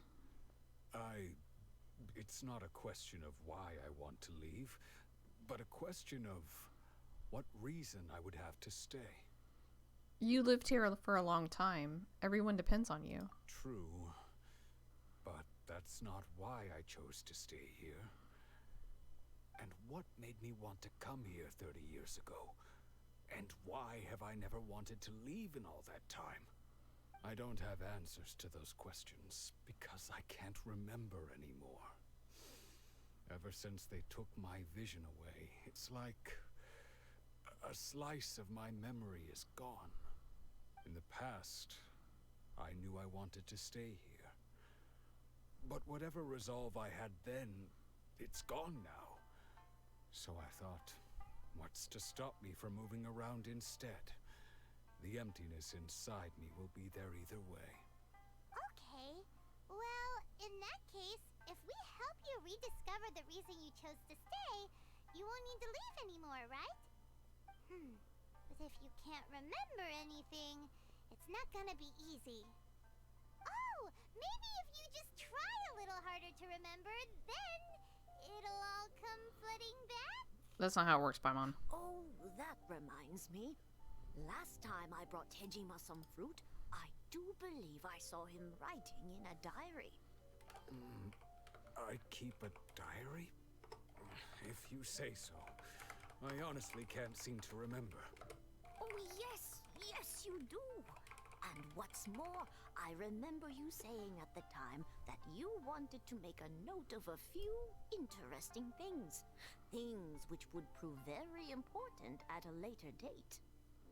It's not a question of why I want to leave, but a question of what reason I would have to stay. You lived here for a long time. Everyone depends on you. True, but that's not why I chose to stay here. And what made me want to come here 30 years ago? And why have I never wanted to leave in all that time? I don't have answers to those questions because I can't remember anymore. Ever since they took my vision away, it's like a slice of my memory is gone. In the past, I knew I wanted to stay here. But whatever resolve I had then, it's gone now. So I thought, what's to stop me from moving around instead? The emptiness inside me will be there either way. Okay. Well, in that case, if we help you rediscover the reason you chose to stay, you won't need to leave anymore, right? But if you can't remember anything, it's not gonna be easy. Oh, maybe if you just try a little harder to remember, then it'll all come flooding back? That's not how it works, Paimon. Oh, that reminds me. Last time I brought Tejima some fruit, I do believe I saw him writing in a diary. I keep a diary? If you say so. I honestly can't seem to remember. Oh, yes, you do. And what's more, I remember you saying at the time that you wanted to make a note of a few interesting things. Things which would prove very important at a later date.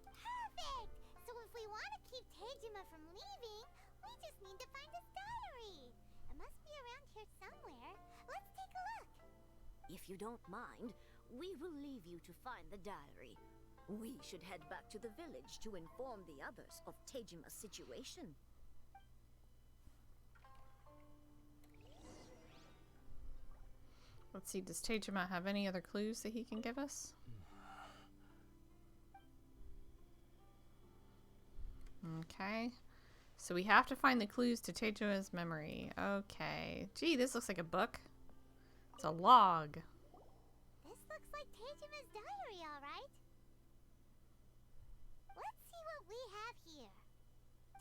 Perfect! So if we want to keep Tejima from leaving, we just need to find his diary. It must be around here somewhere. Let's take a look. If you don't mind, we will leave you to find the diary. We should head back to the village to inform the others of Tejima's situation. Let's see, does Tejima have any other clues that he can give us? Okay. So we have to find the clues to Tejima's memory. Okay. Gee, this looks like a book. It's a log. This looks like Tejima's diary, alright. Let's see what we have here.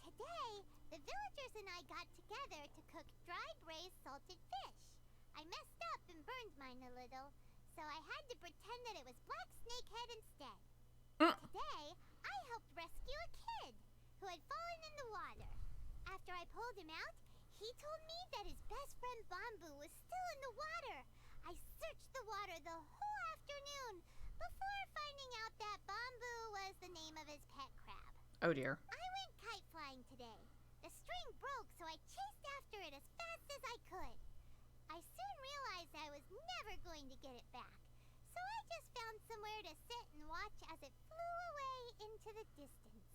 Today, the villagers and I got together to cook dried braised salted fish. I messed up and burned mine a little, so I had to pretend that it was black snakehead instead. Today, I helped rescue a kid who had fallen in the water. After I pulled him out, he told me that his best friend Bamboo was still in the water. I searched the water the whole afternoon before finding out that Bamboo was the name of his pet crab. Oh dear. I went kite flying today. The string broke, so I chased after it as fast as I could. I soon realized I was never going to get it back, so I just found somewhere to sit and watch as it flew away into the distance.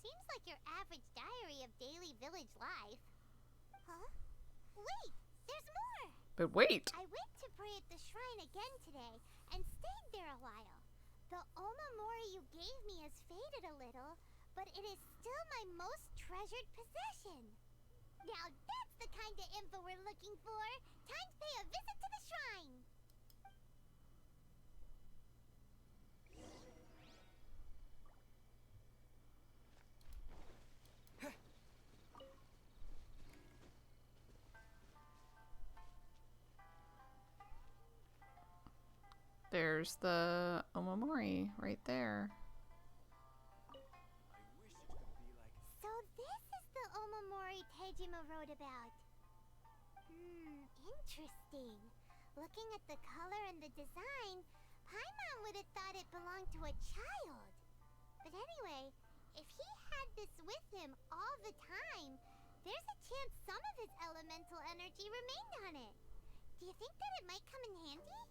Seems like your average diary of daily village life. Huh? Wait, there's more! But wait! I went to pray at the shrine again today and stayed there a while. The omamori you gave me has faded a little, but it is still my most treasured possession. Now that's the kind of info we're looking for. Time to pay a visit to the shrine. There's the omamori right there. So this is the omamori Tejima wrote about. Interesting. Looking at the color and the design, Paimon would have thought it belonged to a child. But anyway, if he had this with him all the time, there's a chance some of his elemental energy remained on it. Do you think that it might come in handy?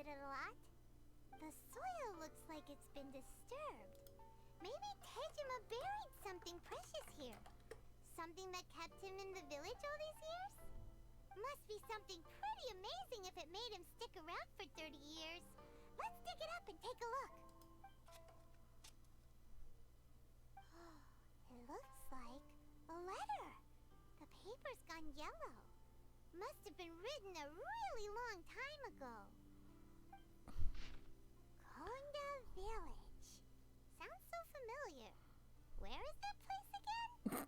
visit it a lot. The soil looks like it's been disturbed. Maybe Tejima buried something precious here. Something that kept him in the village all these years? Must be something pretty amazing if it made him stick around for 30 years. Let's dig it up and take a look. It looks like a letter. The paper's gone yellow. Must have been written a really long time ago. Konda Village. Sounds so familiar. Where is that place again?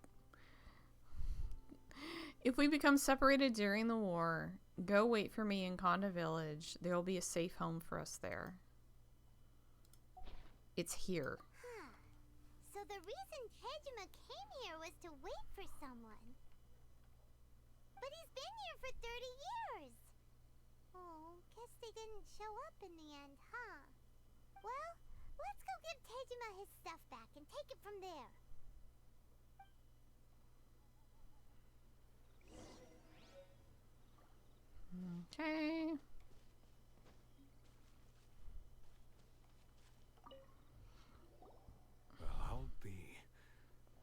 If we become separated during the war, go wait for me in Konda Village. There will be a safe home for us there. It's here. Huh. So the reason Tejima came here was to wait for someone. But he's been here for 30 years. Oh, guess they didn't show up in the end, huh? Well, let's go give Tejima his stuff back and take it from there. Okay. Well, I'll be.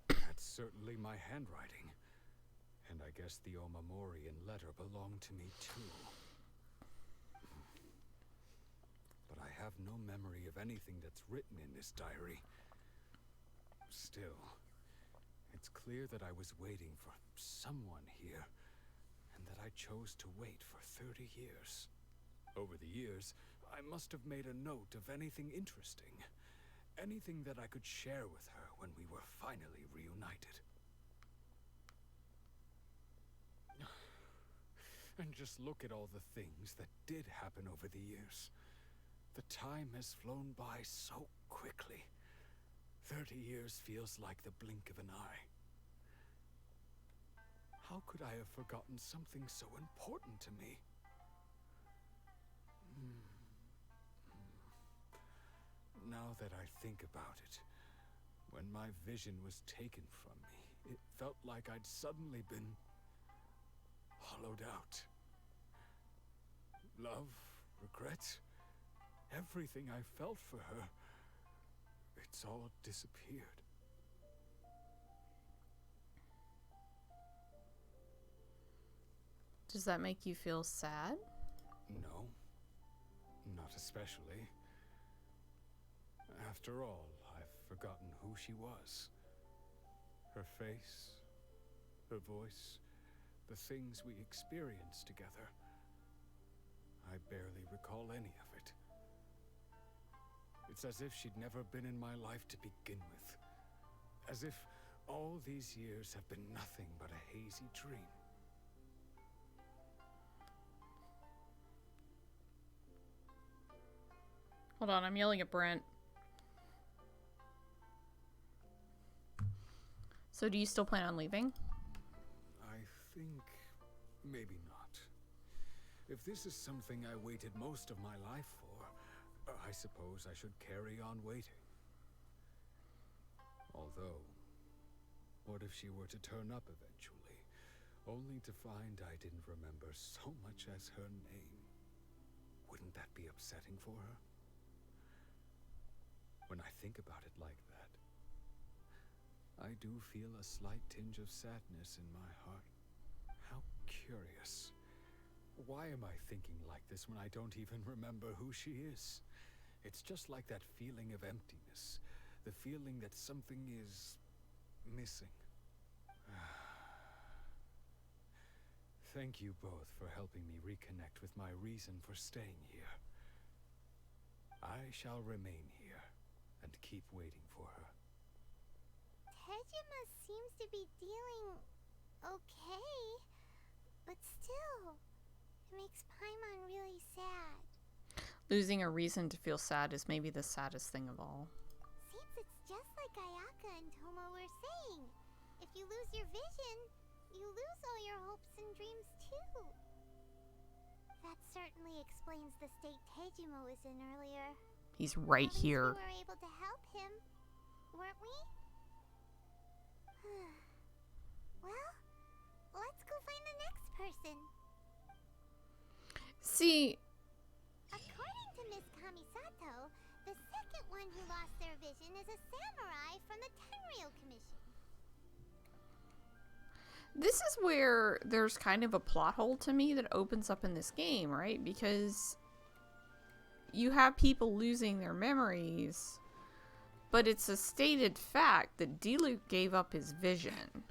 That's certainly my handwriting. And I guess the Omamorian letter belonged to me too. But I have no memory of anything that's written in this diary. Still, it's clear that I was waiting for someone here, and that I chose to wait for 30 years. Over the years, I must have made a note of anything interesting. Anything that I could share with her when we were finally reunited. And just look at all the things that did happen over the years. The time has flown by so quickly. 30 years feels like the blink of an eye. How could I have forgotten something so important to me? Now that I think about it, when my vision was taken from me, it felt like I'd suddenly been hollowed out. Love, regret, everything I felt for her, it's all disappeared. Does that make you feel sad? No, not especially. After all, I've forgotten who she was. Her face, her voice, the things we experienced together. I barely recall any of it. It's as if she'd never been in my life to begin with. As if all these years have been nothing but a hazy dream. Hold on, I'm yelling at Brent. So do you still plan on leaving? I think maybe not. If this is something I waited most of my life for, I suppose I should carry on waiting. Although, what if she were to turn up eventually, only to find I didn't remember so much as her name? Wouldn't that be upsetting for her? When I think about it like that, I do feel a slight tinge of sadness in my heart. How curious. Why am I thinking like this when I don't even remember who she is? It's just like that feeling of emptiness. The feeling that something is missing. Thank you both for helping me reconnect with my reason for staying here. I shall remain here and keep waiting for her. Tejima seems to be dealing okay, but still, it makes Paimon really sad. Losing a reason to feel sad is maybe the saddest thing of all. Seems it's just like Ayaka and Thoma were saying. If you lose your vision, you lose all your hopes and dreams too. That certainly explains the state Tejima was in earlier. He's right At least here. we were able to help him, weren't we? Well, let's go find the next person. See, According is Kamisato, the second one who lost their vision is a samurai from the Tenryou Commission. This is where there's kind of a plot hole to me that opens up in this game, right? Because you have people losing their memories, but it's a stated fact that Deluge gave up his vision.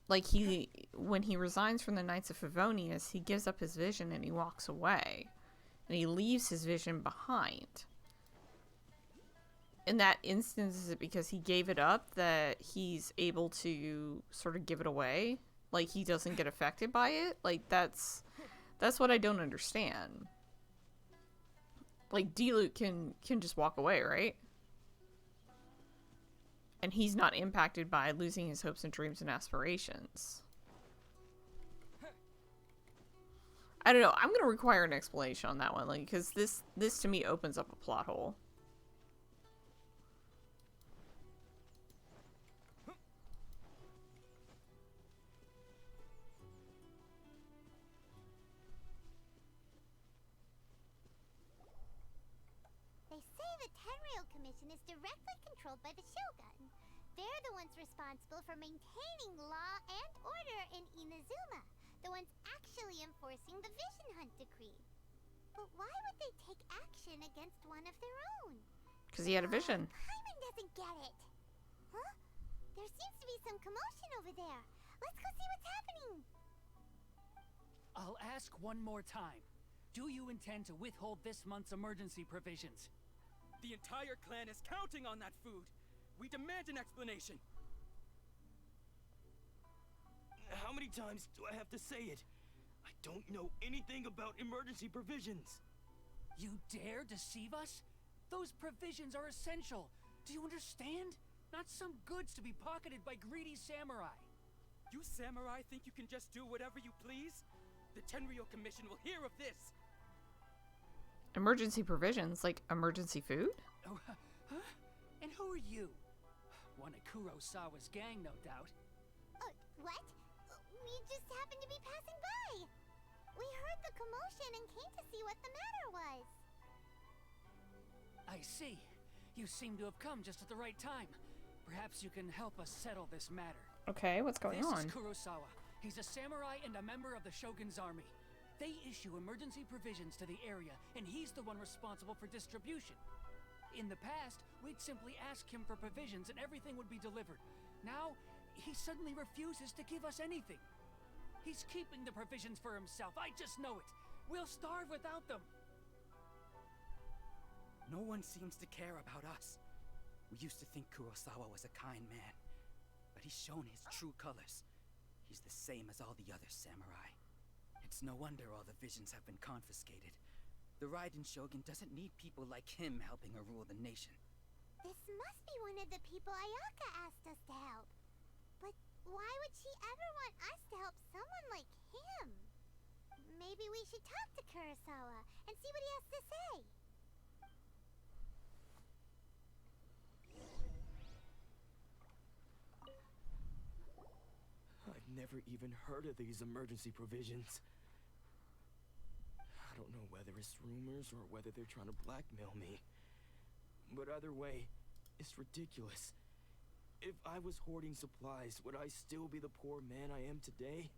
Like, when he resigns from the Knights of Favonius, he gives up his vision and he walks away. And he leaves his vision behind. In that instance, is it because he gave it up that he's able to sort of give it away? Like, he doesn't get affected by it? Like, that's what I don't understand. Like, Deluge can just walk away, right? And he's not impacted by losing his hopes and dreams and aspirations. I don't know. I'm going to require an explanation on that one, like, because this to me opens up a plot hole. They say the Tenryou Commission is directly controlled by the Shogun. They're the ones responsible for maintaining law and order in Inazuma. The ones actually enforcing the Vision Hunt Decree. But why would they take action against one of their own? Because he had a vision. Paimon doesn't get it. Huh? There seems to be some commotion over there. Let's go see what's happening. I'll ask one more time. Do you intend to withhold this month's emergency provisions? The entire clan is counting on that food. We demand an explanation. How many times do I have to say it? I don't know anything about emergency provisions. You dare deceive us? Those provisions are essential. Do you understand? Not some goods to be pocketed by greedy samurai. You samurai think you can just do whatever you please? The Tenryou Commission will hear of this. Emergency provisions? Like emergency food? Oh, huh? And who are you? One of Kurosawa's gang, no doubt. What? We just happened to be passing by. We heard the commotion and came to see what the matter was. I see. You seem to have come just at the right time. Perhaps you can help us settle this matter. Okay, what's going on? This is Kurosawa. He's a samurai and a member of the Shogun's army. They issue emergency provisions to the area, and he's the one responsible for distribution. In the past, we'd simply ask him for provisions and everything would be delivered. Now, he suddenly refuses to give us anything. He's keeping the provisions for himself. I just know it. We'll starve without them. No one seems to care about us. We used to think Kurosawa was a kind man, but he's shown his true colors. He's the same as all the other samurai. It's no wonder all the visions have been confiscated. The Raiden Shogun doesn't need people like him helping her rule the nation. This must be one of the people Ayaka asked us to help. But why would she ever want us to help someone like him? Maybe we should talk to Kurosawa and see what he has to say. I've never even heard of these emergency provisions. I don't know whether it's rumors or whether they're trying to blackmail me. But either way, it's ridiculous. If I was hoarding supplies, would I still be the poor man I am today?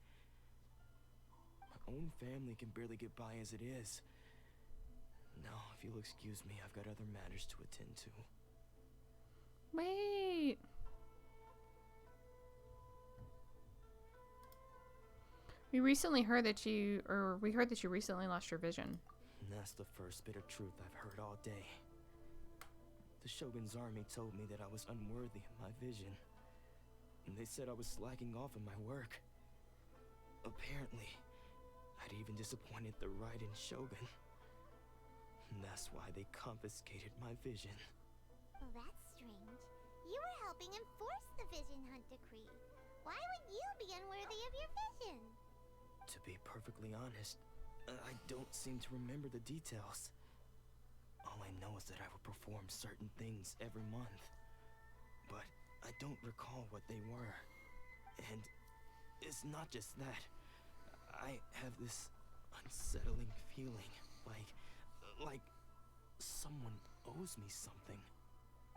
My own family can barely get by as it is. Now, if you'll excuse me, I've got other matters to attend to. Wait. We heard that you recently lost your vision. And that's the first bit of truth I've heard all day. The Shogun's army told me that I was unworthy of my vision. And they said I was slacking off in my work. Apparently, I'd even disappointed the Raiden Shogun. And that's why they confiscated my vision. Well, that's strange. You were helping enforce the Vision Hunt Decree. Why would you be unworthy of your vision? To be perfectly honest, I don't seem to remember the details. All I know is that I would perform certain things every month. But I don't recall what they were. And it's not just that. I have this unsettling feeling, like someone owes me something.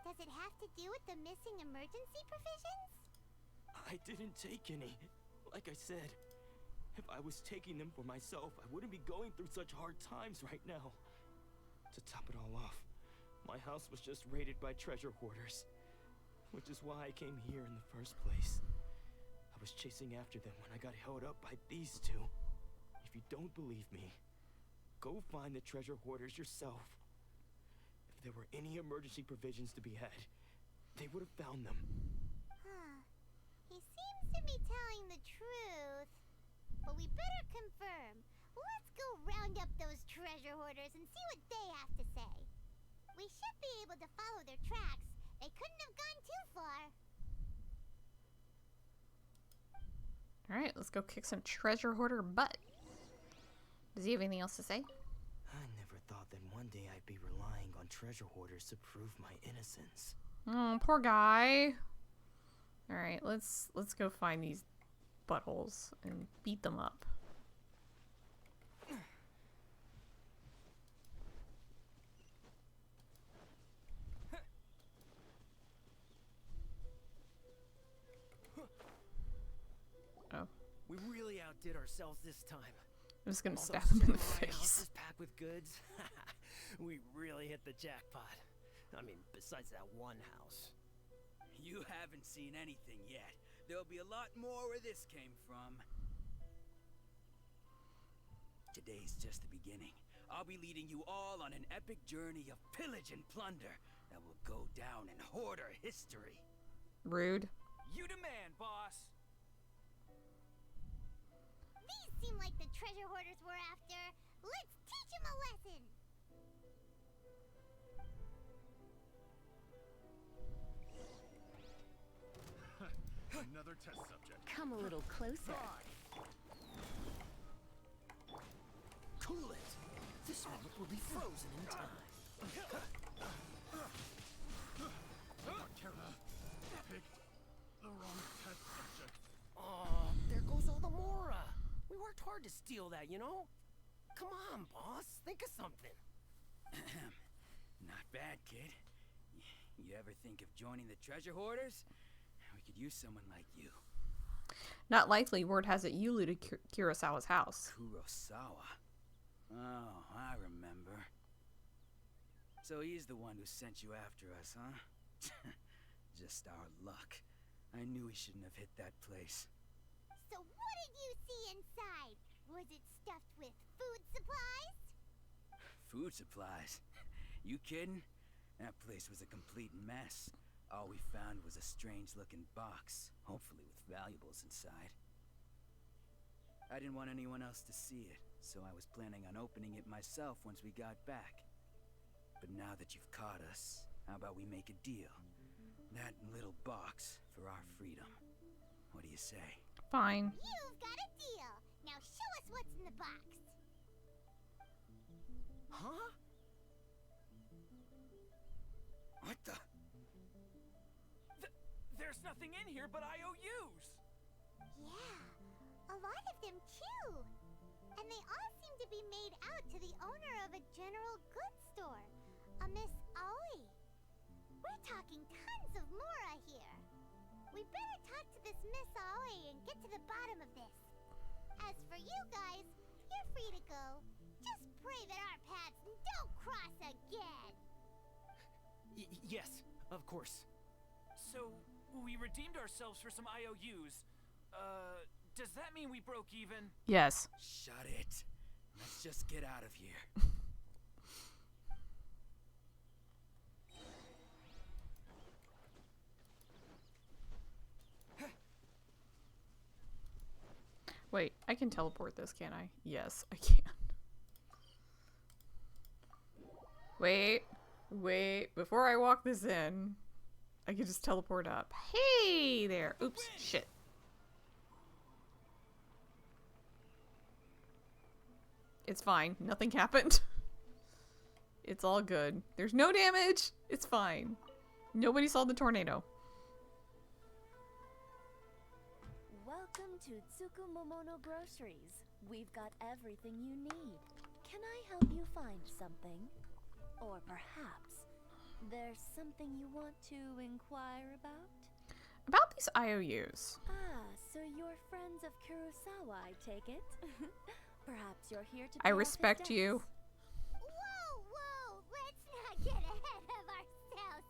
Does it have to do with the missing emergency provisions? I didn't take any. Like I said, if I was taking them for myself, I wouldn't be going through such hard times right now. To top it all off, my house was just raided by treasure hoarders, which is why I came here in the first place. I was chasing after them when I got held up by these two. If you don't believe me, go find the treasure hoarders yourself. If there were any emergency provisions to be had, they would have found them. Huh. He seems to be telling the truth. But we better confirm. Let's go round up those treasure hoarders and see what they have to say. We should be able to follow their tracks. They couldn't have gone too far. Alright, let's go kick some treasure hoarder butt. Does he have anything else to say? I never thought that one day I'd be relying on treasure hoarders to prove my innocence. Oh, poor guy. Alright, let's go find these buttholes and beat them up. Oh. We really outdid ourselves this time. I'm just gonna All stab those him in the samurai face. houses packed with goods. We really hit the jackpot. I mean, besides that one house. You haven't seen anything yet. There'll be a lot more where this came from. Today's just the beginning. I'll be leading you all on an epic journey of pillage and plunder that will go down in hoarder history. Rude. You demand, boss. These seem like the treasure hoarders we're after. Let's teach them a lesson. Another test subject. Come a little closer. Cool it. This moment will be frozen in time. Picked the wrong test subject. Oh, there goes all the Mora. We worked hard to steal that, you know? Come on, boss. Think of something. Not bad, kid. You ever think of joining the treasure hoarders? We could use someone like you. Not likely. Word has it you looted Kurosawa's house. Kurosawa? Oh, I remember. So he's the one who sent you after us, huh? Just our luck. I knew we shouldn't have hit that place. So what did you see inside? Was it stuffed with food supplies? Food supplies? You kidding? That place was a complete mess. All we found was a strange-looking box, hopefully with valuables inside. I didn't want anyone else to see it, so I was planning on opening it myself once we got back. But now that you've caught us, how about we make a deal? That little box for our freedom. What do you say? Fine. You've got a deal. Now show us what's in the box. Huh? What the? There's nothing in here but IOUs! Yeah, a lot of them too. And they all seem to be made out to the owner of a general goods store, a Miss Owing. We're talking tons of Mora here. We better talk to this Miss Owing and get to the bottom of this. As for you guys, you're free to go. Just pray that our paths don't cross again. Yes, of course. So, we redeemed ourselves for some IOUs. Does that mean we broke even? Yes. Shut it. Let's just get out of here. Wait, I can teleport this, can't I? Yes, I can. Wait, before I walk this in, I can just teleport up. Hey there. Oops, shit. It's fine. Nothing happened. It's all good. There's no damage. It's fine. Nobody saw the tornado. Welcome to Tsukumomono Groceries. We've got everything you need. Can I help you find something? Or perhaps There's something you want to inquire about? About these IOUs. Ah, so you're friends of Kurosawa, I take it? Perhaps you're here to I respect you. Whoa, let's not get ahead of ourselves.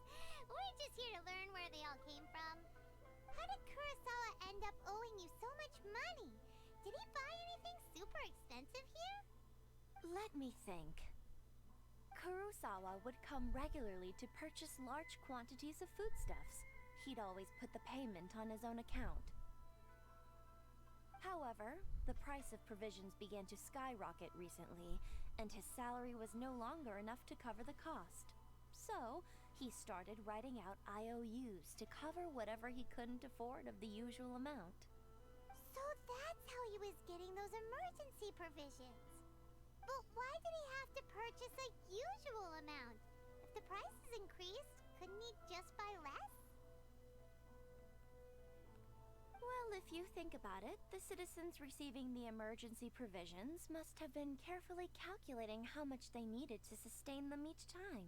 We're just here to learn where they all came from. How did Kurosawa end up owing you so much money? Did he buy anything super expensive here? Let me think. Kurosawa would come regularly to purchase large quantities of foodstuffs. He'd always put the payment on his own account. However, the price of provisions began to skyrocket recently, and his salary was no longer enough to cover the cost. So, he started writing out IOUs to cover whatever he couldn't afford of the usual amount. So that's how he was getting those emergency provisions. But why did he have to purchase a usual amount? If the prices increased, couldn't he just buy less? Well, if you think about it, the citizens receiving the emergency provisions must have been carefully calculating how much they needed to sustain them each time.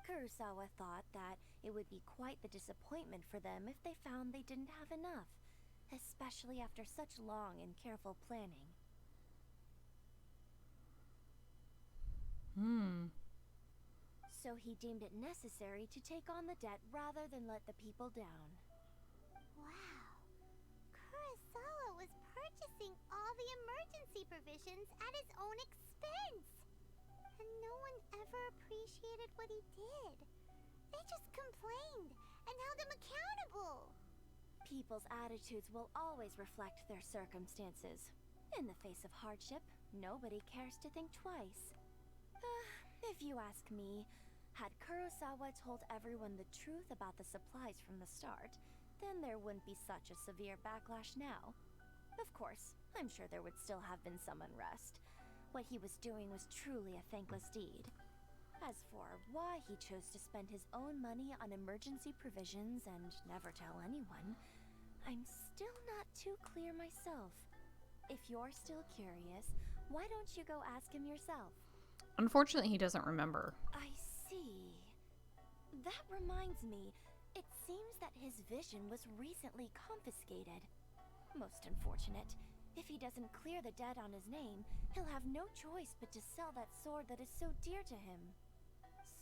Kurosawa thought that it would be quite the disappointment for them if they found they didn't have enough, especially after such long and careful planning. So he deemed it necessary to take on the debt rather than let the people down. Wow. Kurosawa was purchasing all the emergency provisions at his own expense. And no one ever appreciated what he did. They just complained and held him accountable. People's attitudes will always reflect their circumstances. In the face of hardship, nobody cares to think twice. If you ask me, had Kurosawa told everyone the truth about the supplies from the start, then there wouldn't be such a severe backlash now. Of course, I'm sure there would still have been some unrest. What he was doing was truly a thankless deed. As for why he chose to spend his own money on emergency provisions and never tell anyone, I'm still not too clear myself. If you're still curious, why don't you go ask him yourself? Unfortunately, he doesn't remember. I see. That reminds me, it seems that his vision was recently confiscated. Most unfortunate. If he doesn't clear the debt on his name, he'll have no choice but to sell that sword that is so dear to him.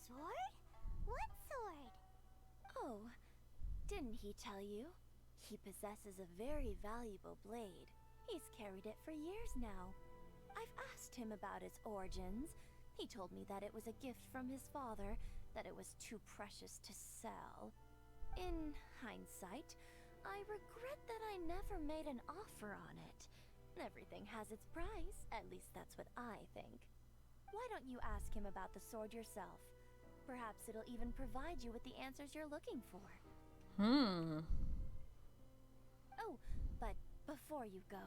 Sword? What sword? Oh, didn't he tell you? He possesses a very valuable blade. He's carried it for years now. I've asked him about its origins. He told me that it was a gift from his father, that it was too precious to sell. In hindsight, I regret that I never made an offer on it. Everything has its price, at least that's what I think. Why don't you ask him about the sword yourself? Perhaps it'll even provide you with the answers you're looking for. Oh, but before you go,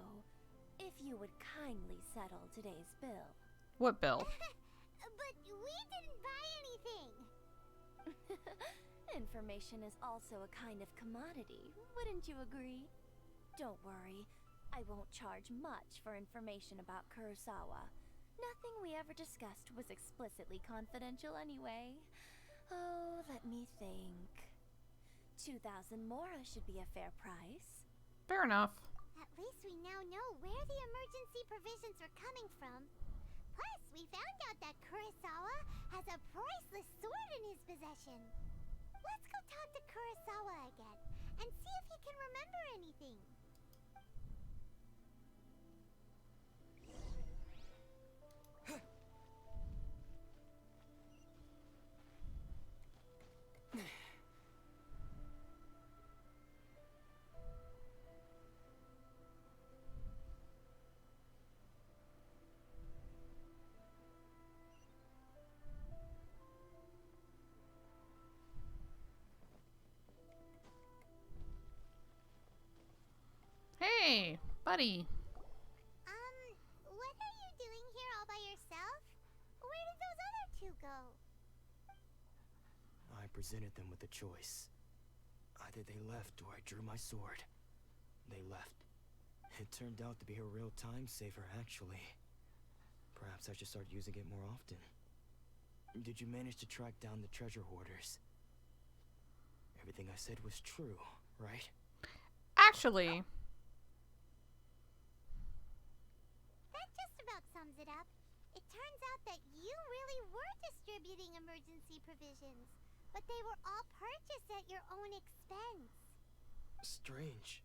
if you would kindly settle today's bill. What bill? But we didn't buy anything. Information is also a kind of commodity, wouldn't you agree? Don't worry, I won't charge much for information about Kurosawa. Nothing we ever discussed was explicitly confidential anyway. Oh, let me think. 2,000 mora should be a fair price. Fair enough. At least we now know where the emergency provisions are coming from. Plus, we found out that Kurosawa has a priceless sword in his possession. Let's go talk to Kurosawa again and see if he can remember anything. Hey, buddy. What are you doing here all by yourself? Where did those other two go? I presented them with a choice. Either they left or I drew my sword. They left. It turned out to be a real time saver, actually. Perhaps I should start using it more often. Did you manage to track down the treasure hoarders? Everything I said was true, right? Actually, That just about sums it up. It turns out that you really were distributing emergency provisions, but they were all purchased at your own expense. Strange.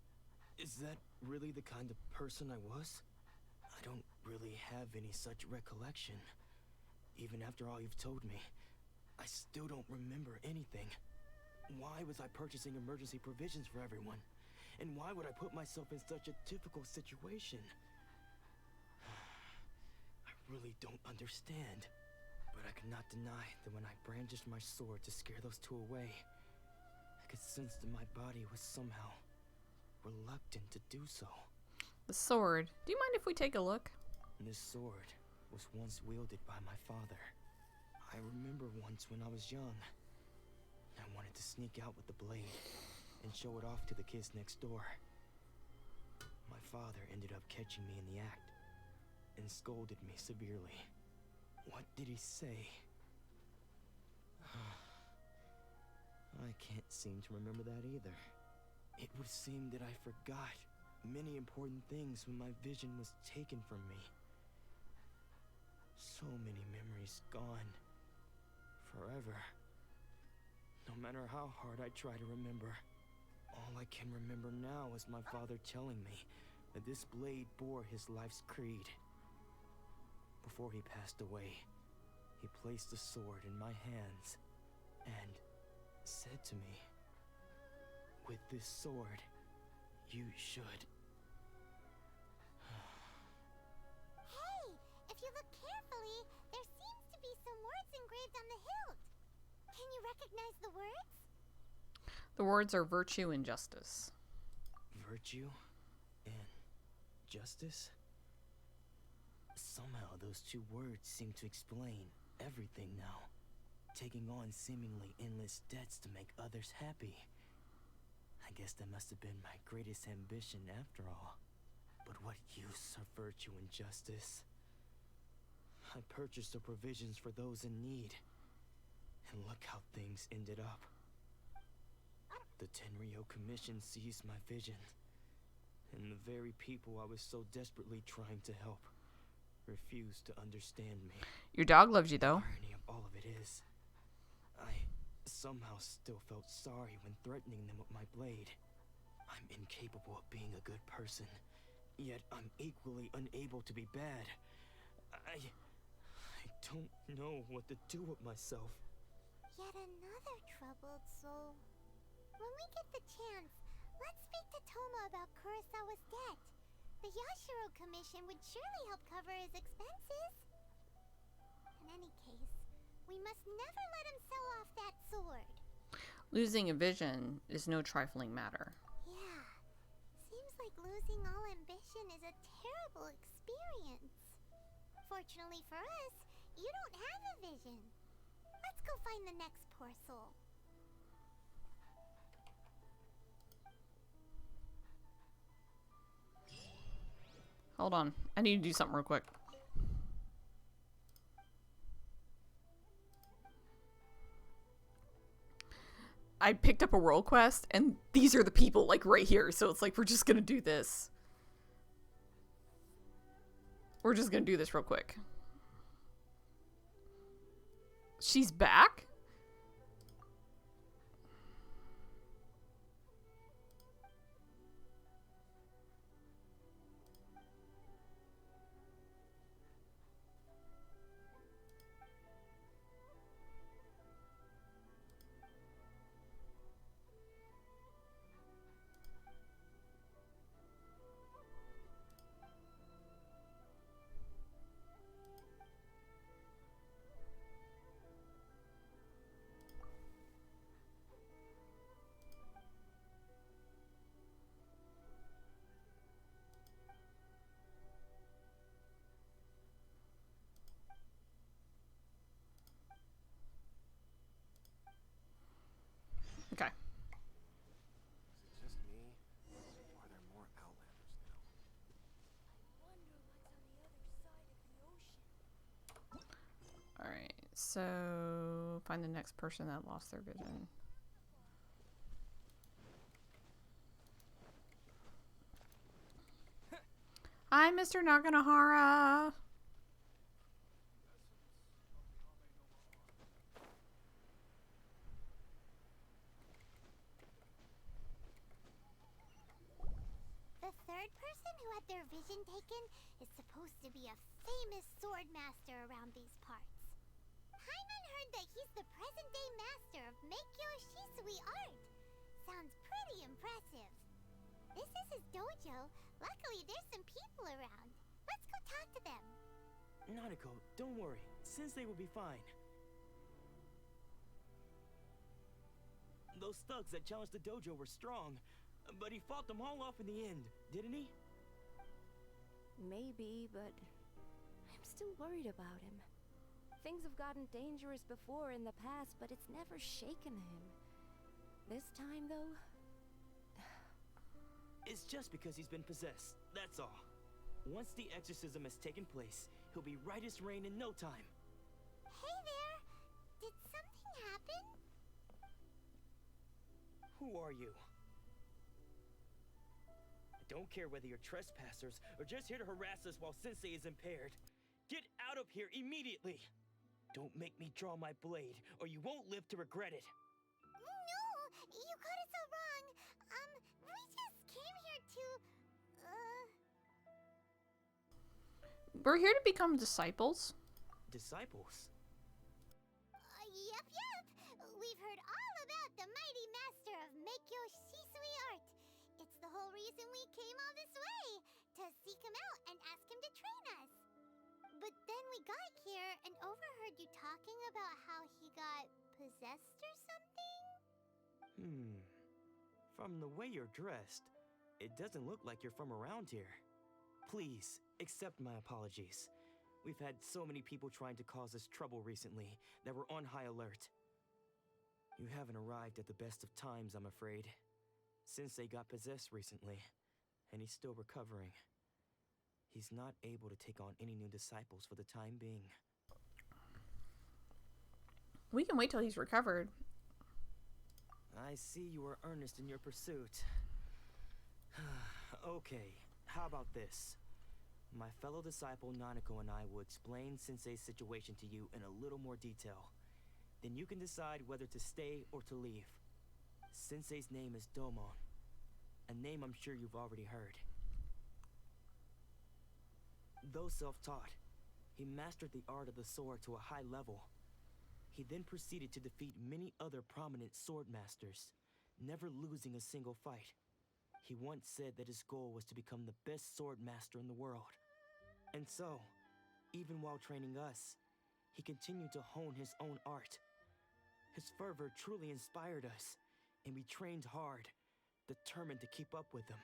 Is that really the kind of person I was? I don't really have any such recollection. Even after all you've told me, I still don't remember anything. Why was I purchasing emergency provisions for everyone? And why would I put myself in such a difficult situation? I really don't understand. But I could not deny that when I brandished my sword to scare those two away, I could sense that my body was somehow reluctant to do so. the sword. Do you mind if we take a look? This sword was once wielded by my father. I remember once when I was young, I wanted to sneak out with the blade and show it off to the kids next door. My father ended up catching me in the act and scolded me severely. What did he say? I can't seem to remember that either. It would seem that I forgot many important things when my vision was taken from me. So many memories gone. Forever. No matter how hard I try to remember, all I can remember now is my father telling me that this blade bore his life's creed. Before he passed away, he placed the sword in my hands and said to me, "With this sword, you should." Hey, if you look carefully, there seems to be some words engraved on the hilt. Can you recognize the words? The words are virtue and justice. Virtue and justice? Somehow those two words seem to explain everything now. Taking on seemingly endless debts to make others happy. I guess that must have been my greatest ambition after all. But what use are virtue and justice? I purchased the provisions for those in need. And look how things ended up. The Tenryo Commission seized my vision. And the very people I was so desperately trying to help refused to understand me. Your dog loves you, though. The irony of all of it is, I somehow still felt sorry when threatening them with my blade. I'm incapable of being a good person, yet I'm equally unable to be bad. I don't know what to do with myself. Yet another troubled soul. When we get the chance, let's speak to Thoma about Kurosawa's debt. The Yashiro Commission would surely help cover his expenses. In any case, we must never let him sell off that sword. Losing a vision is no trifling matter. Yeah, seems like losing all ambition is a terrible experience. Fortunately for us, you don't have a vision. Let's go find the next poor soul. Hold on. I need to do something real quick. I picked up a world quest, and these are the people, like, right here. So it's like, we're just gonna do this. We're just gonna do this real quick. She's back? So, find the next person that lost their vision. Hi, Mr. Nakanohara. The third person who had their vision taken is supposed to be a famous sword master around these parts. Paimon heard that he's the present-day master of Meikyo Shisui art. Sounds pretty impressive. This is his dojo. Luckily, there's some people around. Let's go talk to them. Nanako, don't worry. Sensei will be fine. Those thugs that challenged the dojo were strong, but he fought them all off in the end, didn't he? Maybe, but I'm still worried about him. Things have gotten dangerous before in the past, but it's never shaken him. This time, though... It's just because he's been possessed, that's all. Once the exorcism has taken place, he'll be right as rain in no time. Hey there! Did something happen? Who are you? I don't care whether you're trespassers or just here to harass us while Sensei is impaired. Get out of here immediately! Don't make me draw my blade, or you won't live to regret it. No! You got it so wrong. We just came here to... We're here to become disciples. Disciples? Yep. We've heard all about the mighty master of Meikyo Shisui art. It's the whole reason we came all this way, to seek him out and ask him to train us. But then we got here and overheard you talking about how he got possessed or something? From the way you're dressed, it doesn't look like you're from around here. Please, accept my apologies. We've had so many people trying to cause us trouble recently that we're on high alert. You haven't arrived at the best of times, I'm afraid. Sensei got possessed recently, and he's still recovering. He's not able to take on any new disciples for the time being. We can wait till he's recovered. I see you are earnest in your pursuit. Okay, how about this? My fellow disciple Nanako and I will explain Sensei's situation to you in a little more detail. Then you can decide whether to stay or to leave. Sensei's name is Thoma, a name I'm sure you've already heard. Though self-taught, he mastered the art of the sword to a high level. He then proceeded to defeat many other prominent sword masters, never losing a single fight. He once said that his goal was to become the best sword master in the world. And so, even while training us, he continued to hone his own art. His fervor truly inspired us, and we trained hard, determined to keep up with him.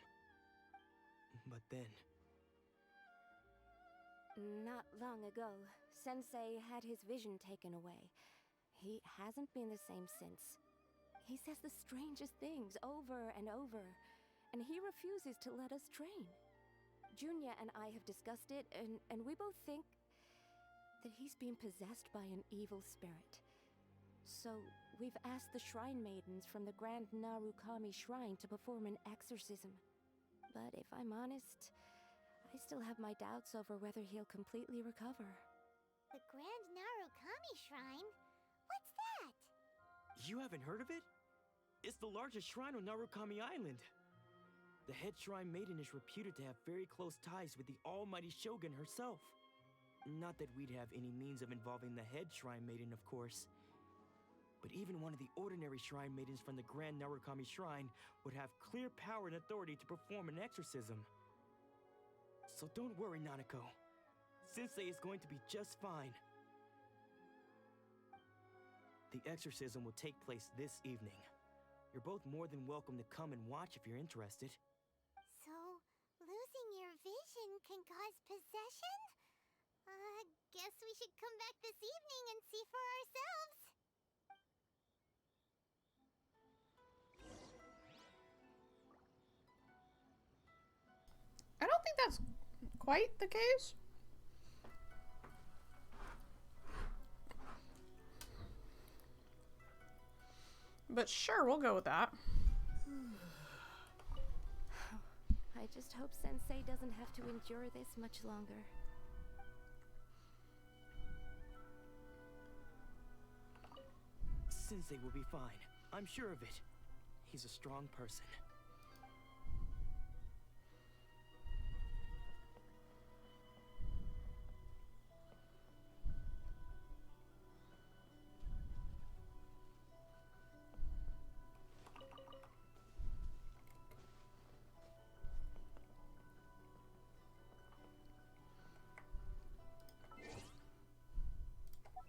But then... Not long ago, Sensei had his vision taken away. He hasn't been the same since. He says the strangest things over and over, and he refuses to let us train. Junya and I have discussed it, and we both think that he's being possessed by an evil spirit. So, we've asked the shrine maidens from the Grand Narukami Shrine to perform an exorcism. But if I'm honest, I still have my doubts over whether he'll completely recover. The Grand Narukami Shrine? What's that? You haven't heard of it? It's the largest shrine on Narukami Island. The head shrine maiden is reputed to have very close ties with the almighty shogun herself. Not that we'd have any means of involving the head shrine maiden, of course. But even one of the ordinary shrine maidens from the Grand Narukami Shrine would have clear power and authority to perform an exorcism. So don't worry, Nanako. Sensei is going to be just fine. The exorcism will take place this evening. You're both more than welcome to come and watch if you're interested. So, losing your vision can cause possession? Guess we should come back this evening and see for ourselves. I don't think that's quite the case. But sure, we'll go with that. I just hope Sensei doesn't have to endure this much longer. Sensei will be fine. I'm sure of it. He's a strong person.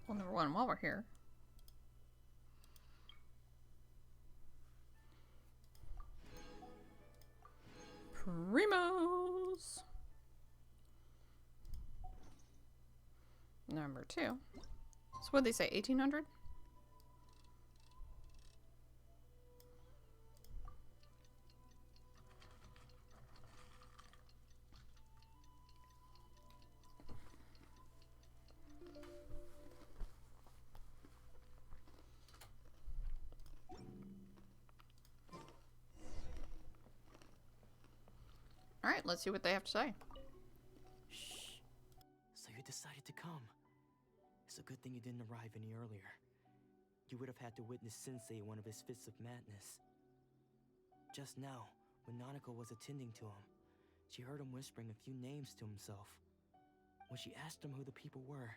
Well, number one, while we're here. Primos! Number two. So what'd they say, 1800? Alright, let's see what they have to say. Shh. So you decided to come. It's a good thing you didn't arrive any earlier. You would have had to witness Sensei one of his fits of madness. Just now, when Nanako was attending to him, she heard him whispering a few names to himself. When she asked him who the people were,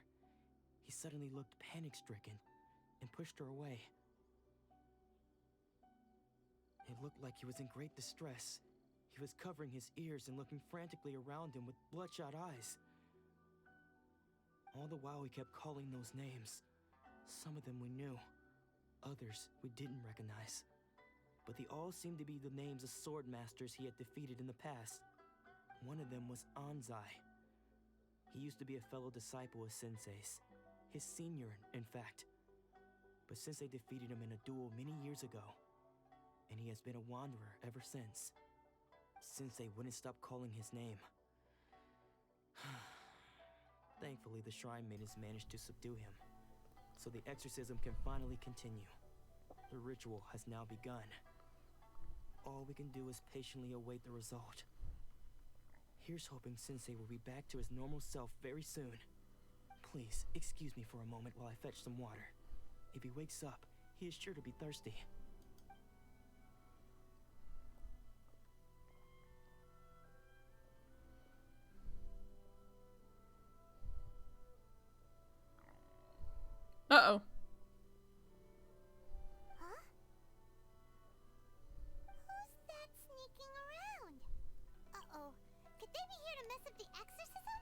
he suddenly looked panic-stricken and pushed her away. It looked like he was in great distress. He was covering his ears and looking frantically around him with bloodshot eyes. All the while he kept calling those names. Some of them we knew, others we didn't recognize. But they all seemed to be the names of sword masters he had defeated in the past. One of them was Anzai. He used to be a fellow disciple of Sensei's, his senior, in fact. But Sensei defeated him in a duel many years ago, and he has been a wanderer ever since. Sensei wouldn't stop calling his name. Thankfully, the shrine maidens managed to subdue him, so the exorcism can finally continue. The ritual has now begun. All we can do is patiently await the result. Here's hoping Sensei will be back to his normal self very soon. Please, excuse me for a moment while I fetch some water. If he wakes up, he is sure to be thirsty. Uh-oh. Huh? Who's that sneaking around? Uh-oh. Could they be here to mess up the exorcism?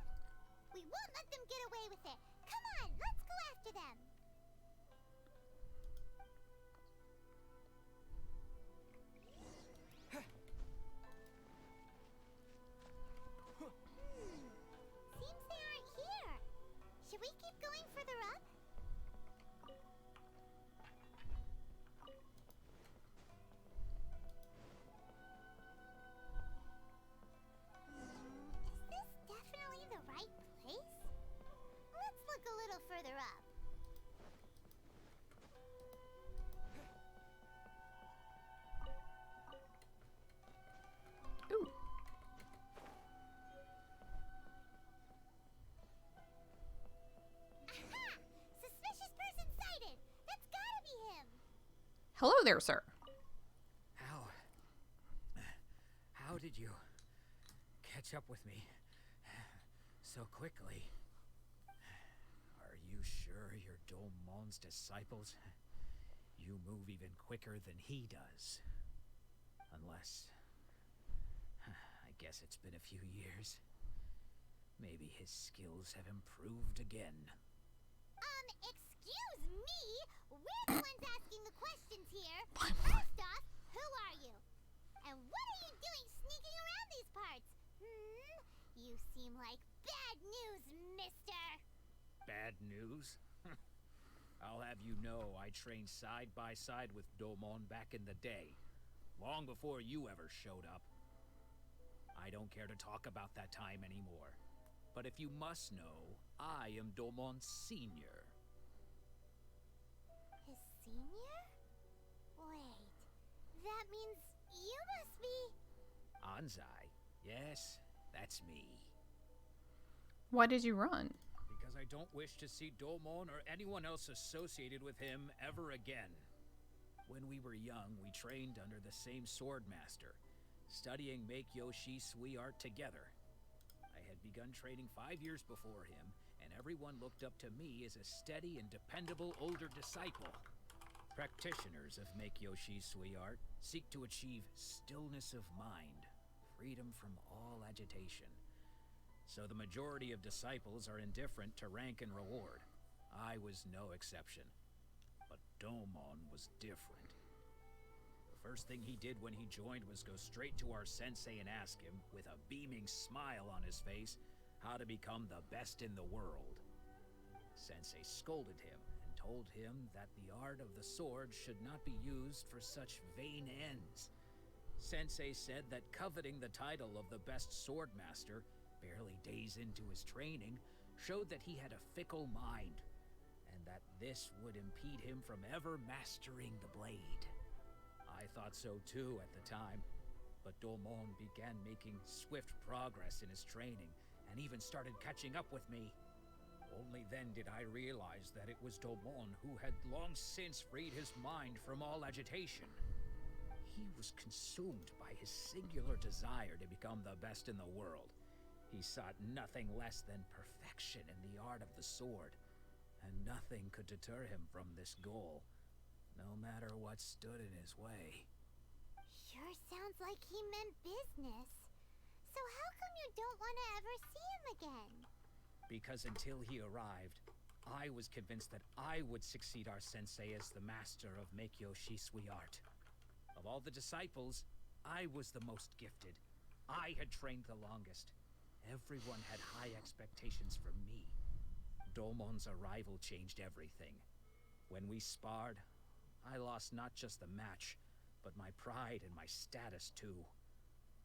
We won't let them get away with it. Come on, let's go after them. Seems they aren't here. Should we keep going further up? Is this definitely the right place? Let's look a little further up. Ooh. Aha! Suspicious person sighted! That's gotta be him! Hello there, sir. How did you catch up with me so quickly? Are you sure you're Domon's disciples? You move even quicker than he does. Unless... I guess it's been a few years. Maybe his skills have improved again. Excuse me? We're the ones asking the questions here. First off, who are you? And what are you doing sneaking around these parts? You seem like bad news, mister. Bad news? I'll have you know I trained side by side with Domon back in the day. Long before you ever showed up. I don't care to talk about that time anymore. But if you must know, I am Domon's senior. His senior? Wait, that means you must be... Anzai? Yes, that's me. Why did you run? Because I don't wish to see Domon or anyone else associated with him ever again. When we were young, we trained under the same sword master, studying Make-Yoshi Sui art together. I had begun training 5 years before him, and everyone looked up to me as a steady and dependable older disciple. Practitioners of Make-Yoshi Sui art seek to achieve stillness of mind, freedom from all agitation. So the majority of disciples are indifferent to rank and reward. I was no exception. But Domon was different. The first thing he did when he joined was go straight to our sensei and ask him, with a beaming smile on his face, how to become the best in the world. Sensei scolded him and told him that the art of the sword should not be used for such vain ends. Sensei said that coveting the title of the best sword master, barely days into his training, showed that he had a fickle mind, and that this would impede him from ever mastering the blade. I thought so too at the time, but Domon began making swift progress in his training, and even started catching up with me. Only then did I realize that it was Domon who had long since freed his mind from all agitation. He was consumed by his singular desire to become the best in the world. He sought nothing less than perfection in the art of the sword, and nothing could deter him from this goal, no matter what stood in his way. Sure sounds like he meant business. So how come you don't want to ever see him again? Because until he arrived, I was convinced that I would succeed our sensei as the master of Make-Yoshi Sui art. Of all the disciples, I was the most gifted. I had trained the longest. Everyone had high expectations from me. Domon's arrival changed everything. When we sparred, I lost not just the match, but my pride and my status too.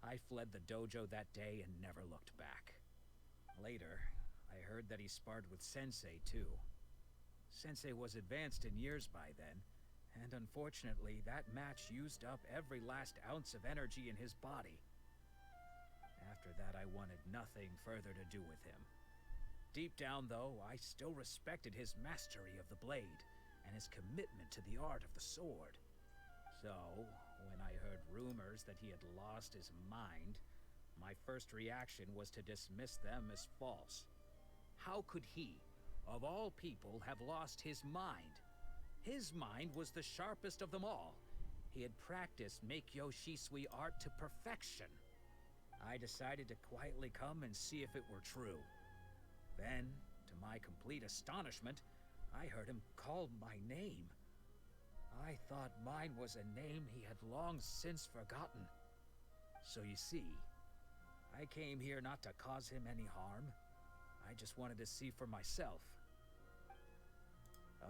I fled the dojo that day and never looked back. Later, I heard that he sparred with Sensei too. Sensei was advanced in years by then, and unfortunately that match used up every last ounce of energy in his body. After that, I wanted nothing further to do with him. Deep down, though, I still respected his mastery of the blade and his commitment to the art of the sword. So, when I heard rumors that he had lost his mind, my first reaction was to dismiss them as false. How could he, of all people, have lost his mind? His mind was the sharpest of them all. He had practiced Make-Yoshi Sui art to perfection. I decided to quietly come and see if it were true. Then, to my complete astonishment, I heard him call my name. I thought mine was a name he had long since forgotten. So you see, I came here not to cause him any harm. I just wanted to see for myself.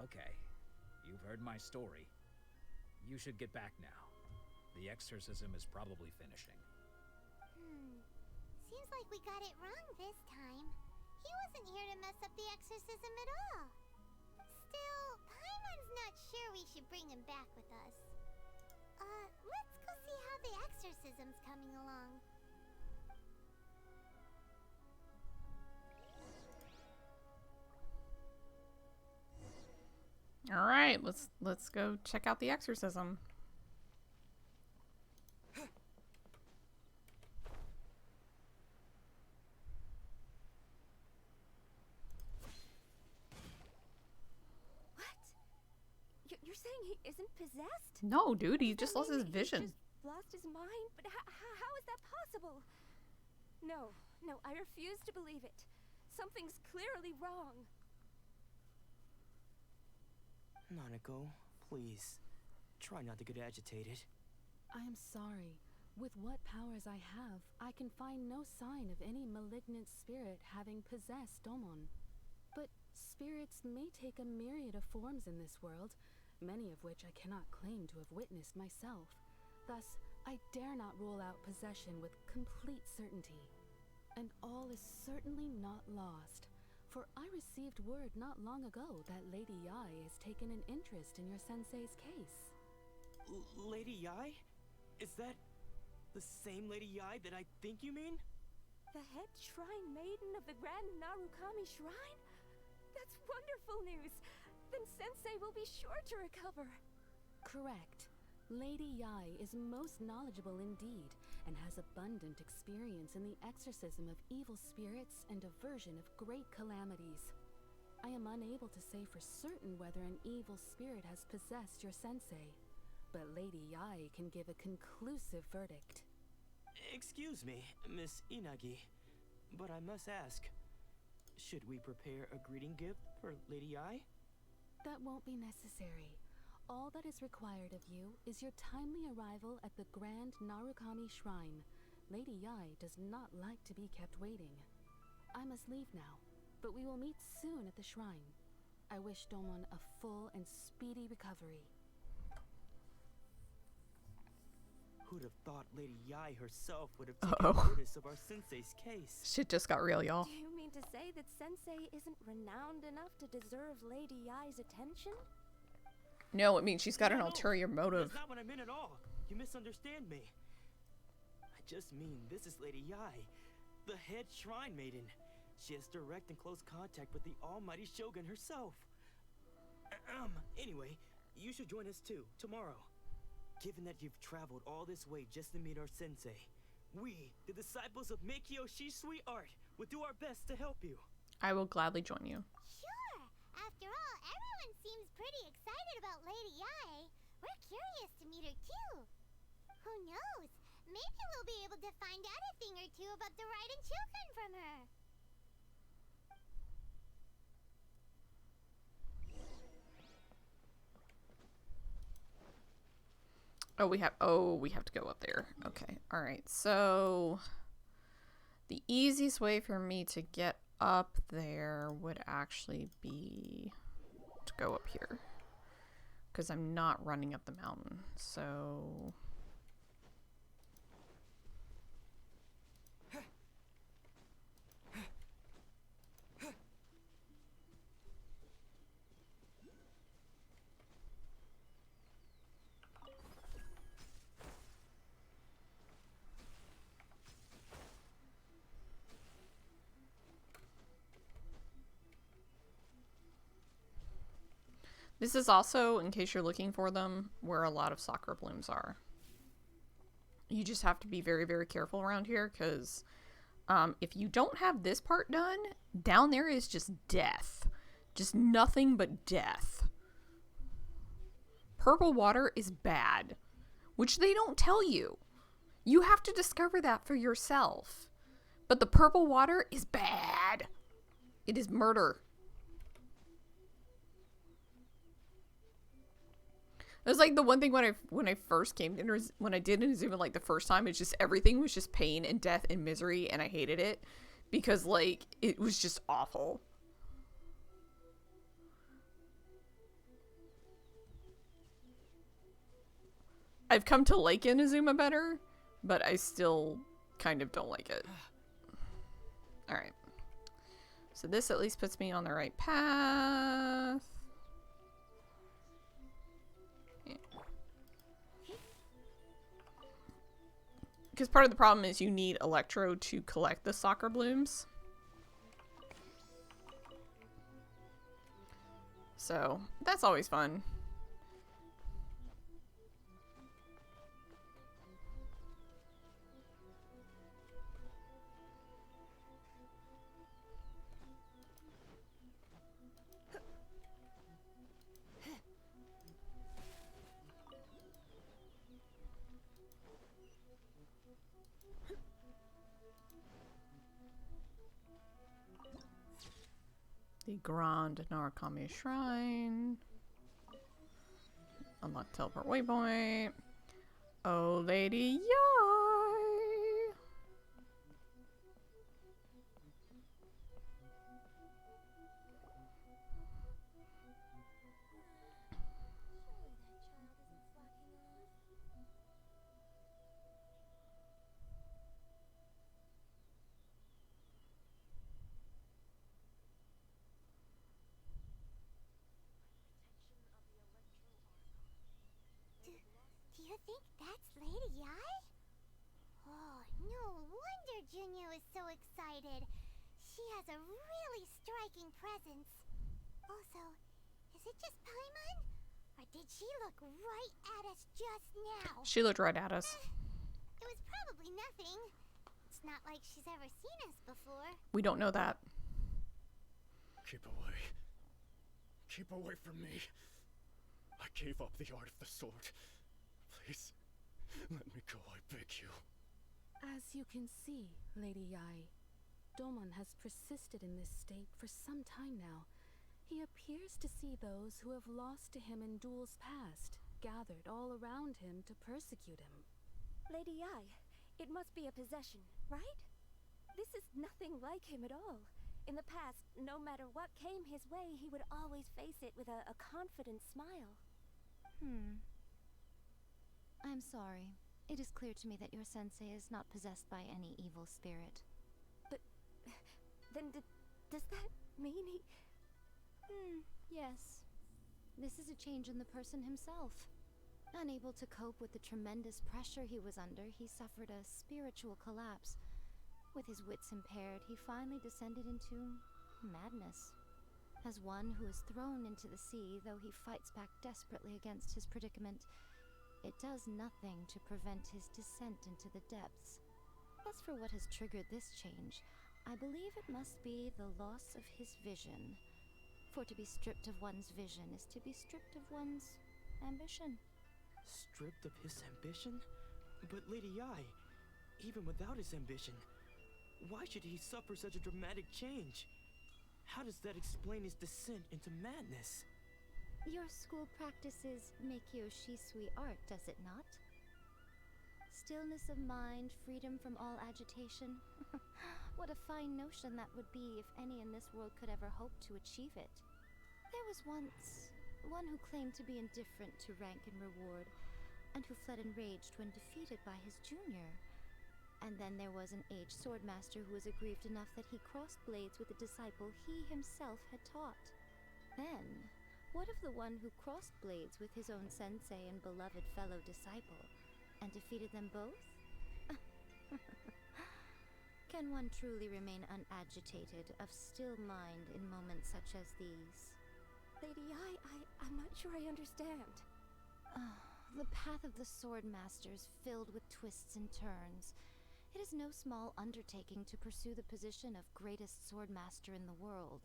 Okay, you've heard my story. You should get back now. The exorcism is probably finishing. Seems like we got it wrong this time. He wasn't here to mess up the exorcism at all. Still, Paimon's not sure we should bring him back with us. Let's go see how the exorcism's coming along. All right, let's go check out the exorcism. You're saying he isn't possessed? No, dude, he just lost his vision. Just lost his mind? But how is that possible? No, I refuse to believe it. Something's clearly wrong. Nanako, please. Try not to get agitated. I am sorry. With what powers I have, I can find no sign of any malignant spirit having possessed Domon. But spirits may take a myriad of forms in this world, many of which I cannot claim to have witnessed myself. Thus, I dare not rule out possession with complete certainty. And all is certainly not lost, for I received word not long ago that Lady Yai has taken an interest in your sensei's case. Lady Yai? Is that the same Lady Yai that I think you mean? The head shrine maiden of the Grand Narukami Shrine? That's wonderful news! Then Sensei will be sure to recover. Correct. Lady Yai is most knowledgeable indeed, and has abundant experience in the exorcism of evil spirits and aversion of great calamities. I am unable to say for certain whether an evil spirit has possessed your sensei, but Lady Yai can give a conclusive verdict. Excuse me, Miss Inagi, but I must ask, should we prepare a greeting gift for Lady Yai? That won't be necessary. All that is required of you is your timely arrival at the Grand Narukami Shrine. Lady Yai does not like to be kept waiting. I must leave now, but we will meet soon at the shrine. I wish Domon a full and speedy recovery. Who'd have thought Lady Yai herself would have taken notice of our sensei's case? Shit just got real, y'all. Do you mean to say that Sensei isn't renowned enough to deserve Lady Yai's attention? No, it means she's got an ulterior motive. That's not what I meant at all. You misunderstand me. I just mean this is Lady Yai, the head shrine maiden. She has direct and close contact with the almighty Shogun herself. Anyway, you should join us too, tomorrow. Given that you've traveled all this way just to meet our sensei, we, the disciples of Meikyo Shisui Art, will do our best to help you. I will gladly join you. Sure. After all, everyone seems pretty excited about Lady Yai. We're curious to meet her too. Who knows? Maybe we'll be able to find out a thing or two about the Raiden children from her. We have to go up there. Okay. All right. So the easiest way for me to get up there would actually be to go up here, because I'm not running up the mountain. So this is also, in case you're looking for them, where a lot of sakura blooms are. You just have to be very, very careful around here, because if you don't have this part done, down there is just death. Just nothing but death. Purple water is bad, which they don't tell you. You have to discover that for yourself. But the purple water is bad. It is murder. It was like the one thing when I first came to, when I did Inazuma, like the first time, it's just everything was just pain and death and misery, and I hated it because like it was just awful. I've come to like Inazuma better, but I still kind of don't like it. All right. So this at least puts me on the right path. Because part of the problem is you need Electro to collect the sakura blooms. So, that's always fun. The Grand Narukami Shrine. Unlock teleport waypoint. Oh, Lady Yai! think that's Lady Yai? Oh, no wonder Junyo is so excited. She has a really striking presence. Also, is it just Paimon? Or did she look right at us just now? She looked right at us. It was probably nothing. It's not like she's ever seen us before. We don't know that. Keep away. Keep away from me. I gave up the art of the sword. Please, let me go, I beg you. As you can see, Lady Yai, Domon has persisted in this state for some time now. He appears to see those who have lost to him in duels past, gathered all around him to persecute him. Lady Yai, it must be a possession, right? This is nothing like him at all. In the past, no matter what came his way, he would always face it with a confident smile. I'm sorry. It is clear to me that your sensei is not possessed by any evil spirit. But then does that mean he... Yes. This is a change in the person himself. Unable to cope with the tremendous pressure he was under, he suffered a spiritual collapse. With his wits impaired, he finally descended into madness. As one who is thrown into the sea, though he fights back desperately against his predicament, it does nothing to prevent his descent into the depths. As for what has triggered this change, I believe it must be the loss of his vision. For to be stripped of one's vision is to be stripped of one's ambition. Stripped of his ambition? But Lady Yai, even without his ambition, why should he suffer such a dramatic change? How does that explain his descent into madness? Your school practices Meikyo Shisui art, does it not? Stillness of mind, freedom from all agitation. What a fine notion that would be if any in this world could ever hope to achieve it. There was once one who claimed to be indifferent to rank and reward, and who fled enraged when defeated by his junior. And then there was an aged swordmaster who was aggrieved enough that he crossed blades with the disciple he himself had taught. Then, what of the one who crossed blades with his own sensei and beloved fellow disciple, and defeated them both? Can one truly remain unagitated, of still mind in moments such as these? Lady Yai, I'm not sure I understand. The path of the sword master is filled with twists and turns. It is no small undertaking to pursue the position of greatest sword master in the world.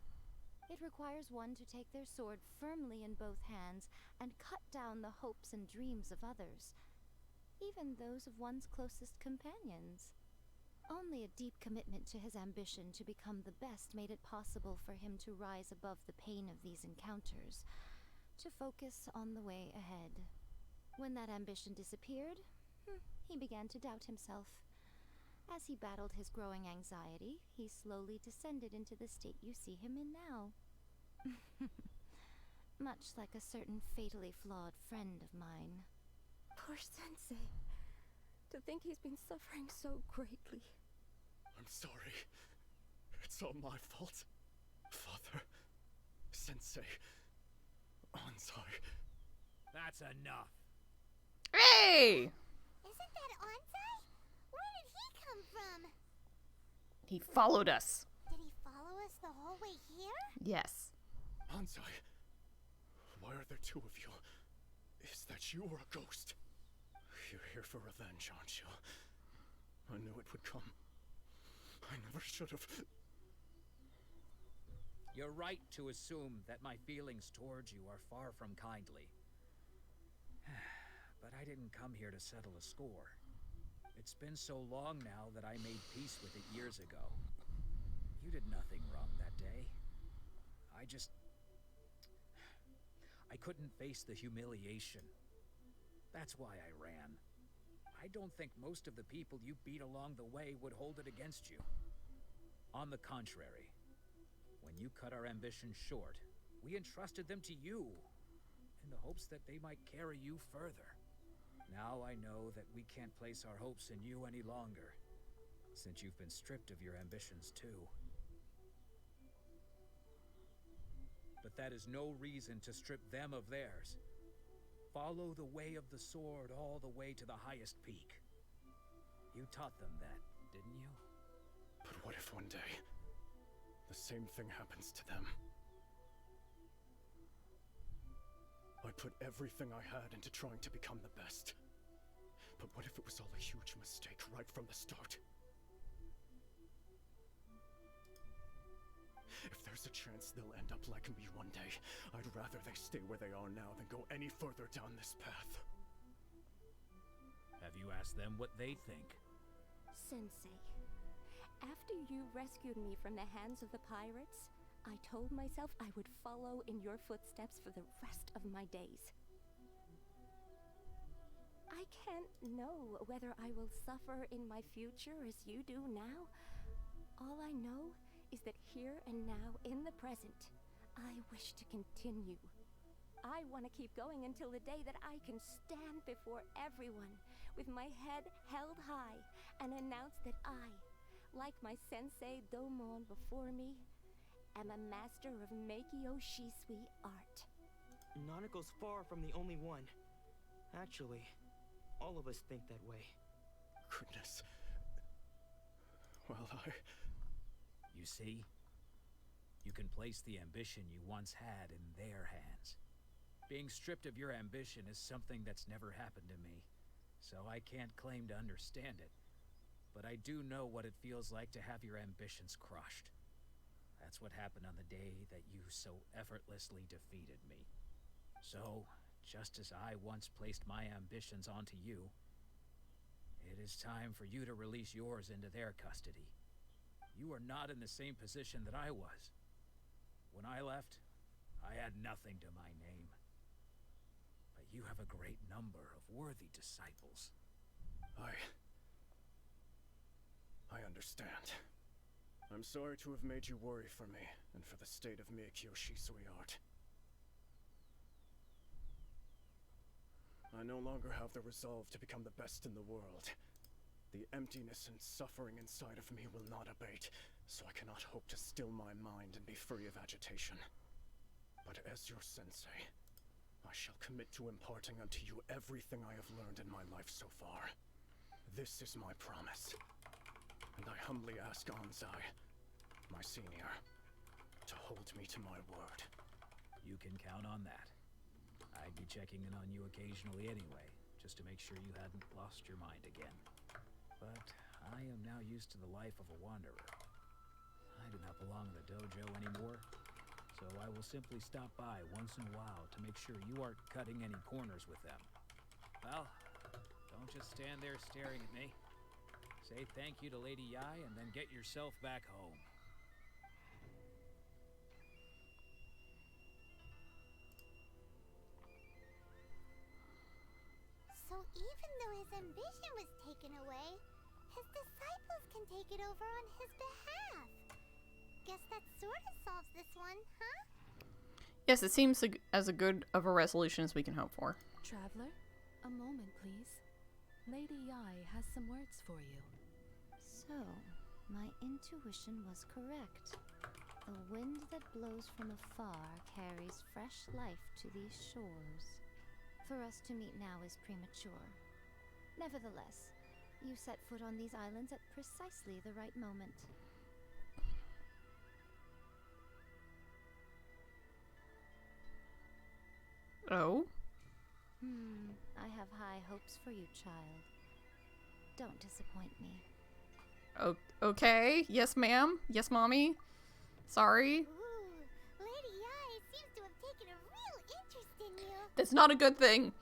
It requires one to take their sword firmly in both hands and cut down the hopes and dreams of others, even those of one's closest companions. Only a deep commitment to his ambition to become the best made it possible for him to rise above the pain of these encounters, to focus on the way ahead. When that ambition disappeared, he began to doubt himself. As he battled his growing anxiety, he slowly descended into the state you see him in now. Much like a certain fatally flawed friend of mine. Poor sensei. To think he's been suffering so greatly. I'm sorry. It's all my fault. Father, Sensei, Anzai. That's enough. Hey! Isn't that Anzai? Where did he come from? He followed us. Did he follow us the whole way here? Yes. Anzai, why are there two of you? Is that you or a ghost? You're here for revenge, aren't you? I knew it would come. I never should have. You're right to assume that my feelings towards you are far from kindly. But I didn't come here to settle a score. It's been so long now that I made peace with it years ago. You did nothing wrong that day. I couldn't face the humiliation. That's why I ran. I don't think most of the people you beat along the way would hold it against you. On the contrary, when you cut our ambitions short, we entrusted them to you, in the hopes that they might carry you further. Now I know that we can't place our hopes in you any longer, since you've been stripped of your ambitions too. But that is no reason to strip them of theirs. follow the way of the sword all the way to the highest peak. You taught them that, didn't you? But what if one day, the same thing happens to them? I put everything I had into trying to become the best. But what if it was all a huge mistake right from the start? If there's a chance they'll end up like me one day, I'd rather they stay where they are now than go any further down this path. Have you asked them what they think? Sensei, after you rescued me from the hands of the pirates, I told myself I would follow in your footsteps for the rest of my days. I can't know whether I will suffer in my future as you do now. All I know is that here and now, in the present, I wish to continue. I want to keep going until the day that I can stand before everyone with my head held high and announce that I, like my sensei Domon before me, am a master of Meikyo Shisui art. Nanako's far from the only one. Actually, all of us think that way. Goodness. Well, You see? You can place the ambition you once had in their hands. Being stripped of your ambition is something that's never happened to me, so I can't claim to understand it. But I do know what it feels like to have your ambitions crushed. That's what happened on the day that you so effortlessly defeated me. So, just as I once placed my ambitions onto you, it is time for you to release yours into their custody. You are not in the same position that I was. When I left, I had nothing to my name. But you have a great number of worthy disciples. I understand. I'm sorry to have made you worry for me, and for the state of Meikyo Shisui art. I no longer have the resolve to become the best in the world. The emptiness and suffering inside of me will not abate, so I cannot hope to still my mind and be free of agitation. But as your sensei, I shall commit to imparting unto you everything I have learned in my life so far. This is my promise. And I humbly ask Anzai, my senior, to hold me to my word. You can count on that. I'd be checking in on you occasionally anyway, just to make sure you hadn't lost your mind again. But I am now used to the life of a wanderer. I do not belong in the dojo anymore, so I will simply stop by once in a while to make sure you aren't cutting any corners with them. Well, don't just stand there staring at me. Say thank you to Lady Yai and then get yourself back home. So even though his ambition was taken away, his disciples can take it over on his behalf. Guess that sort of solves this one, huh? Yes, it seems as good of a resolution as we can hope for. Traveler, a moment, please. Lady Yai has some words for you. So, my intuition was correct. The wind that blows from afar carries fresh life to these shores. For us to meet now is premature. Nevertheless, you set foot on these islands at precisely the right moment. Oh? I have high hopes for you, child. Don't disappoint me. Okay. Yes, ma'am. Yes, mommy. Sorry. Ooh, Lady Yai seems to have taken a real interest in you. That's not a good thing.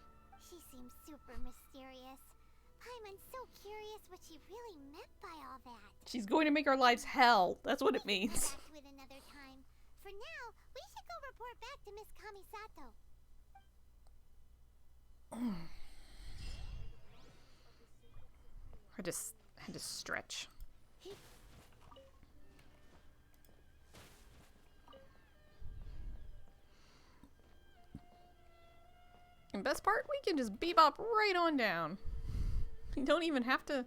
She seems super mysterious. I'm so curious what she really meant by all that. She's going to make our lives hell. That's what it means. Back to it another time. For now, we should go report back to Miss Kamisato. I just had to stretch. And best part, we can just bebop right on down. We don't even have to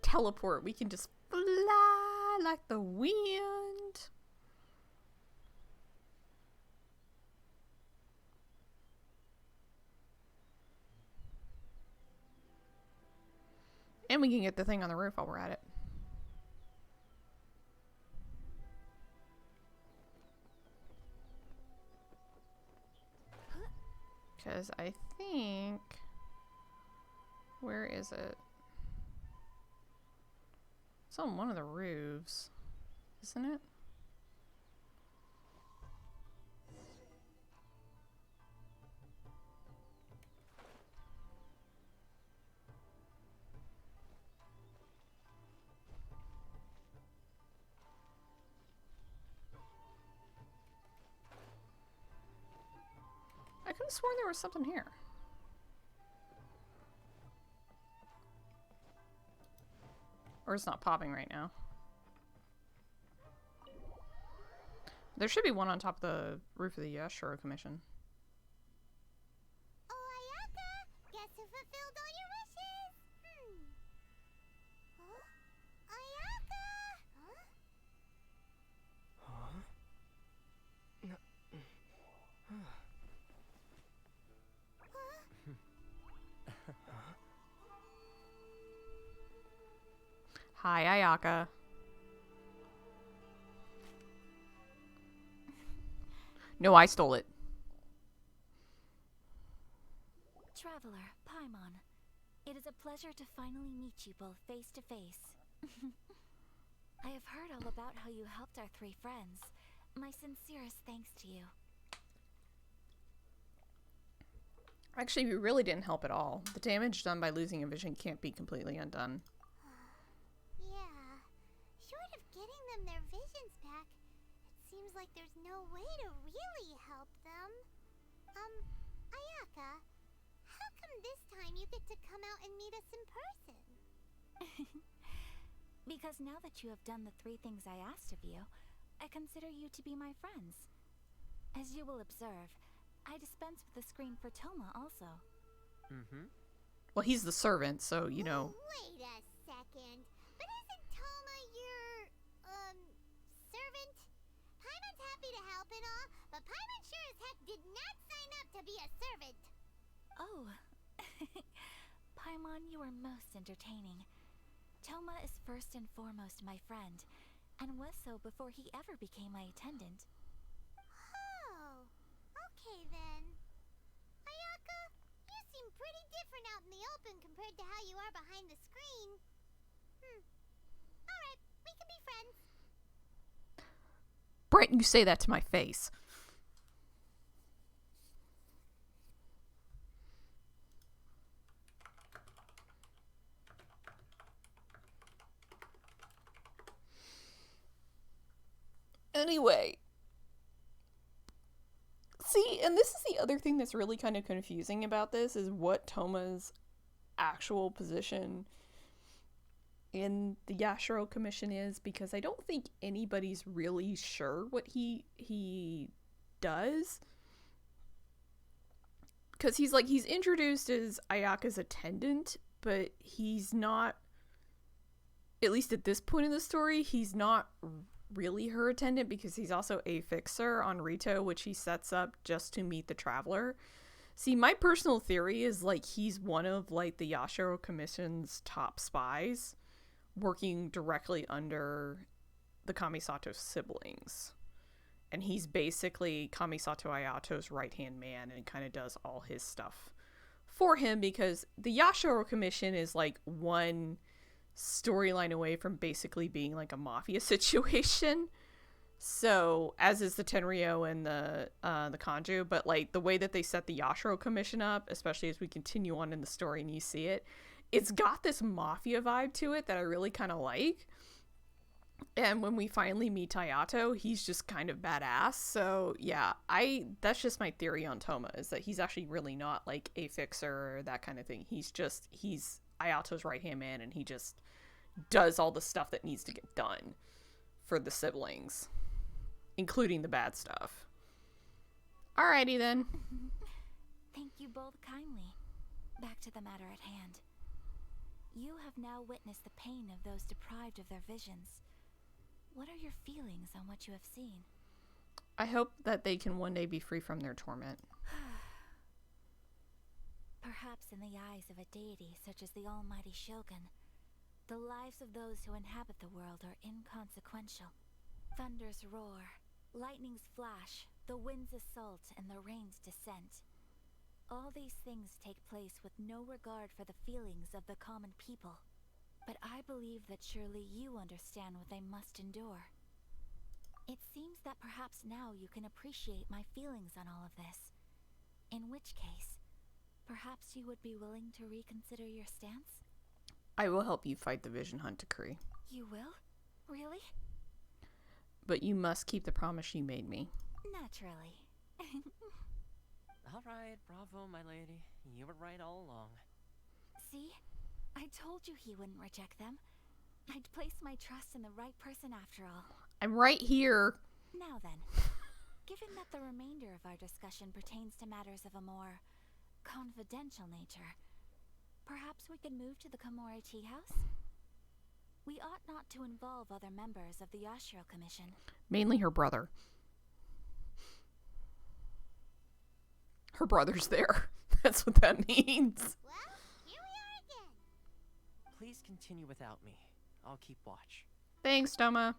teleport. We can just fly like the wind. And we can get the thing on the roof while we're at it. Because I think... Where is it? It's on one of the roofs, isn't it? I could have sworn there was something here. Or it's not popping right now. There should be one on top of the roof of the Yashiro Commission. Oh, Ayaka! Guess who fulfilled all your wishes? Huh? Ayaka! Huh? Hi, Ayaka. No, I stole it. Traveler, Paimon. It is a pleasure to finally meet you both face to face. I have heard all about how you helped our three friends. My sincerest thanks to you. Actually, we really didn't help at all. The damage done by losing a vision can't be completely undone. Yeah. Short of getting them their visions back, it seems like there's no way to really help them. Ayaka, how come this time you get to come out and meet us in person? Because now that you have done the three things I asked of you, I consider you to be my friends. As you will observe, I dispense with the screen for Thoma also. Well, he's the servant, so, you know. Wait a second. But isn't Thoma your, servant? Paimon's happy to help and all, but Paimon sure as heck did not sign up to be a servant. Oh. Paimon, you are most entertaining. Thoma is first and foremost my friend, and was so before he ever became my attendant. Oh. Okay then. Ayaka, you seem pretty different out in the open compared to how you are behind the screen. Alright, we can be friends. Brent, you say that to my face. Anyway. See, and this is the other thing that's really kind of confusing about this, is what Thoma's actual position in the Yashiro Commission is, because I don't think anybody's really sure what he does. Because he's introduced as Ayaka's attendant, but he's not, at least at this point in the story, he's not really her attendant, because he's also a fixer on Rito, which he sets up just to meet the traveler. See, my personal theory is, like, he's one of, like, the Yashiro Commission's top spies, working directly under the Kamisato siblings. And he's basically Kamisato Ayato's right-hand man and kind of does all his stuff for him, because the Yashiro Commission is, like, one storyline away from basically being like a mafia situation. So, as is the Tenryo and the Kanju, but like the way that they set the Yashiro Commission up, especially as we continue on in the story and you see it, it's got this mafia vibe to it that I really kind of like. And when we finally meet Tayato, he's just kind of badass. So yeah, that's just my theory on Thoma, is that he's actually really not like a fixer or that kind of thing. He's Ayato's right-hand man, and he just does all the stuff that needs to get done for the siblings, including the bad stuff. Alrighty then. Thank you both kindly. Back to the matter at hand. You have now witnessed the pain of those deprived of their visions. What are your feelings on what you have seen? I hope that they can one day be free from their torment. Perhaps in the eyes of a deity such as the almighty Shogun, The lives of those who inhabit the world are inconsequential. Thunders roar, lightnings flash, the winds assault, and the rains descent. All these things take place with no regard for the feelings of the common people. But I believe that surely you understand what they must endure. It seems that perhaps now you can appreciate my feelings on all of this. In which case, perhaps you would be willing to reconsider your stance? I will help you fight the Vision Hunt decree. You will? Really? But you must keep the promise you made me. Naturally. Alright, bravo, my lady. You were right all along. See? I told you he wouldn't reject them. I'd placed my trust in the right person after all. I'm right here. Now then, given that the remainder of our discussion pertains to matters of a more confidential nature, perhaps we could move to the Gamora Tea House? We ought not to involve other members of the Yashiro Commission. Mainly her brother. Her brother's there. That's what that means. Well, here we are again. Please continue without me. I'll keep watch. Thanks, Thoma.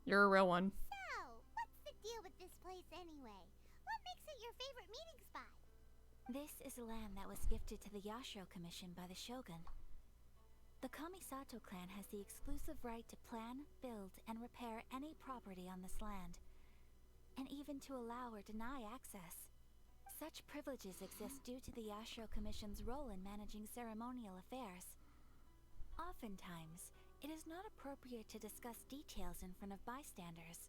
You're a real one. So, what's the deal with this place anyway? What makes it your favorite meeting spot? This is land that was gifted to the Yashiro Commission by the Shogun. The Kamisato clan has the exclusive right to plan, build, and repair any property on this land, and even to allow or deny access. Such privileges exist due to the Yashiro Commission's role in managing ceremonial affairs. Oftentimes, it is not appropriate to discuss details in front of bystanders.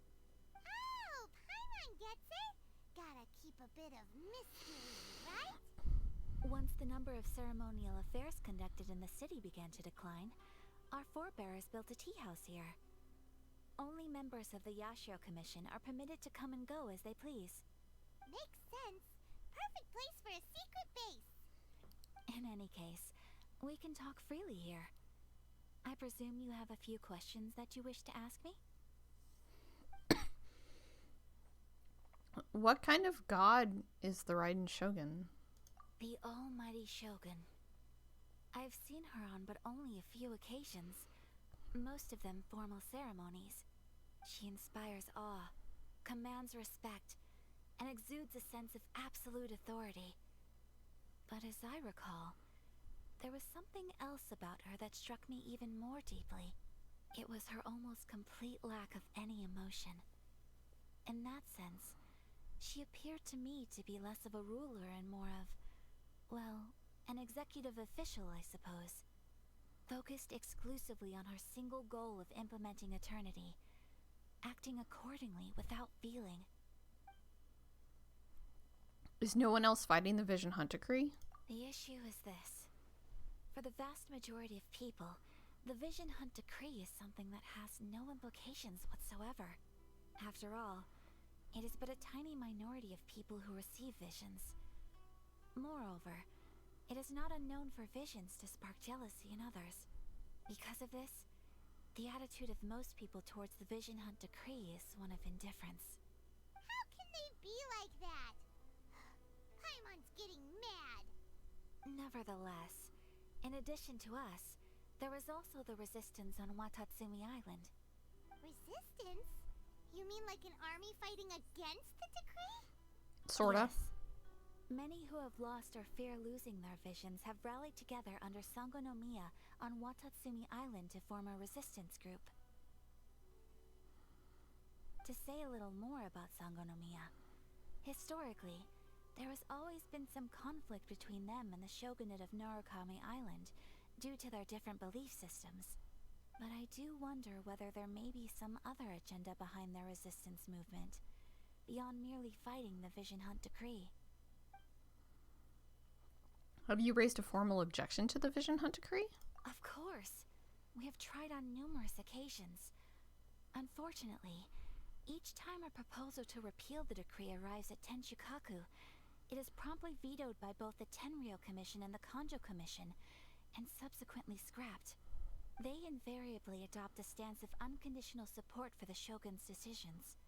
Oh, Paimon gets it. Gotta keep a bit of mystery, right? Once the number of ceremonial affairs conducted in the city began to decline, our forebears built a tea house here. Only members of the Yashiro Commission are permitted to come and go as they please. Makes sense. Perfect place for a secret base. In any case, we can talk freely here. I presume you have a few questions that you wish to ask me? What kind of god is the Raiden Shogun? The almighty Shogun. I've seen her on but only a few occasions, most of them formal ceremonies. She inspires awe, commands respect, and exudes a sense of absolute authority. But as I recall, there was something else about her that struck me even more deeply. It was her almost complete lack of any emotion. In that sense, she appeared to me to be less of a ruler and more of, well, an executive official, I suppose. Focused exclusively on her single goal of implementing eternity, acting accordingly without feeling. Is no one else fighting the Vision Hunt decree? The issue is this. For the vast majority of people, the Vision Hunt decree is something that has no implications whatsoever. After all, it is but a tiny minority of people who receive visions. Moreover, it is not unknown for visions to spark jealousy in others. Because of this, the attitude of most people towards the Vision Hunt decree is one of indifference. How can they be like that? Paimon's getting mad. Nevertheless, in addition to us, there is also the resistance on Watatsumi Island. Resistance? You mean like an army fighting against the decree? Sorta. Yes. Many who have lost or fear losing their visions have rallied together under Sangonomiya on Watatsumi Island to form a resistance group. To say a little more about Sangonomiya, historically, there has always been some conflict between them and the shogunate of Narukami Island due to their different belief systems. But I do wonder whether there may be some other agenda behind their resistance movement, beyond merely fighting the Vision Hunt decree. Have you raised a formal objection to the Vision Hunt decree? Of course. We have tried on numerous occasions. Unfortunately, each time a proposal to repeal the decree arrives at Tenshukaku, it is promptly vetoed by both the Tenryo Commission and the Kanjo Commission, and subsequently scrapped. They invariably adopt a stance of unconditional support for the Shogun's decisions.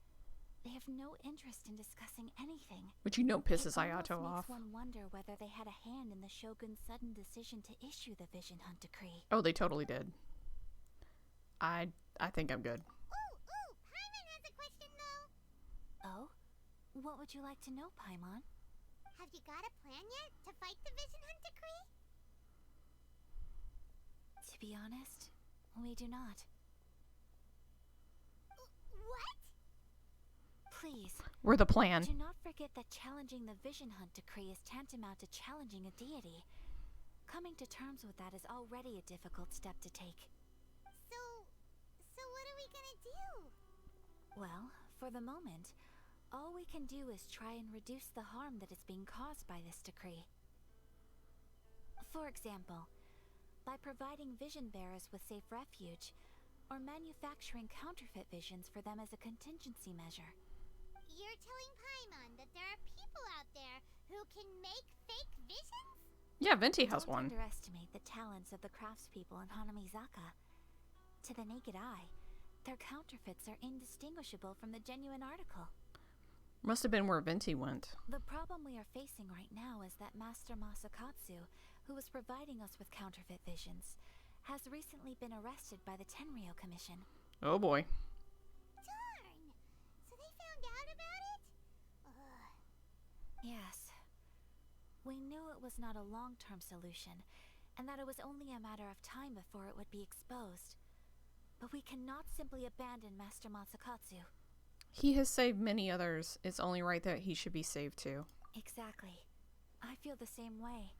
They have no interest in discussing anything. Which pisses It Ayato almost off. makes one wonder whether they had a hand in the Shogun's sudden decision to issue the Vision Hunt decree. Oh, they totally did. I think I'm good. Paimon has a question, though. Oh? What would you like to know, Paimon? Have you got a plan yet to fight the Vision Hunt decree? To be honest, we do not. What? Please. We're the plan. Do not forget that challenging the Vision Hunt decree is tantamount to challenging a deity. Coming to terms with that is already a difficult step to take. So what are we gonna do? Well, for the moment, all we can do is try and reduce the harm that is being caused by this decree. For example, by providing vision bearers with safe refuge, or manufacturing counterfeit visions for them as a contingency measure. You're telling Paimon that there are people out there who can make fake visions? Yeah, Venti has Don't one. underestimate the talents of the craftspeople in Hanamizaka. To the naked eye, their counterfeits are indistinguishable from the genuine article. Must have been where Venti went. The problem we are facing right now is that Master Masakatsu, who was providing us with counterfeit visions, has recently been arrested by the Tenryou Commission. Oh boy. Darn! So they found out about it? Ugh. Yes. We knew it was not a long-term solution, and that it was only a matter of time before it would be exposed. But we cannot simply abandon Master Masakatsu. He has saved many others. It's only right that he should be saved too. Exactly. I feel the same way.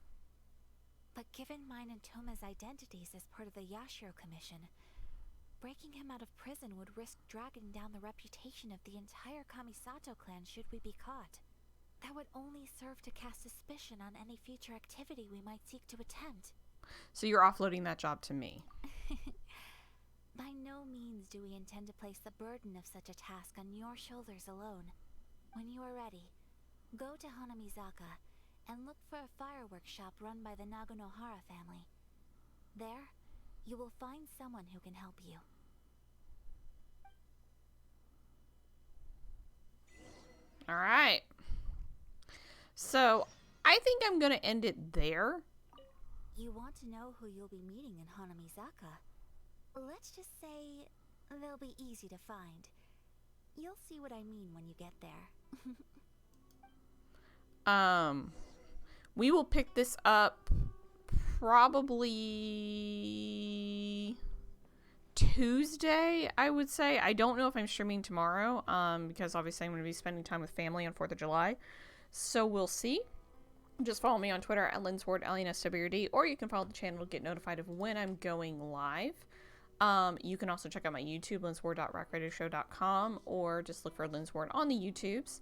But given mine and Thoma's identities as part of the Yashiro Commission, breaking him out of prison would risk dragging down the reputation of the entire Kamisato clan should we be caught. That would only serve to cast suspicion on any future activity we might seek to attempt. So you're offloading that job to me. By no means do we intend to place the burden of such a task on your shoulders alone. When you are ready, go to Hanamizaka and look for a fireworks shop run by the Nagonohara family. There, you will find someone who can help you. All right. So I think I'm going to end it there. You want to know who you'll be meeting in Hanamizaka? Let's just say they'll be easy to find. You'll see what I mean when you get there. We will pick this up probably Tuesday, I would say. I don't know if I'm streaming tomorrow, because obviously I'm going to be spending time with family on 4th of July. So we'll see. Just follow me on Twitter at Linsmward, LNSWRD, or you can follow the channel to get notified of when I'm going live. You can also check out my YouTube, linsmward.rockradioshow.com, or just look for Linsmward on the YouTubes.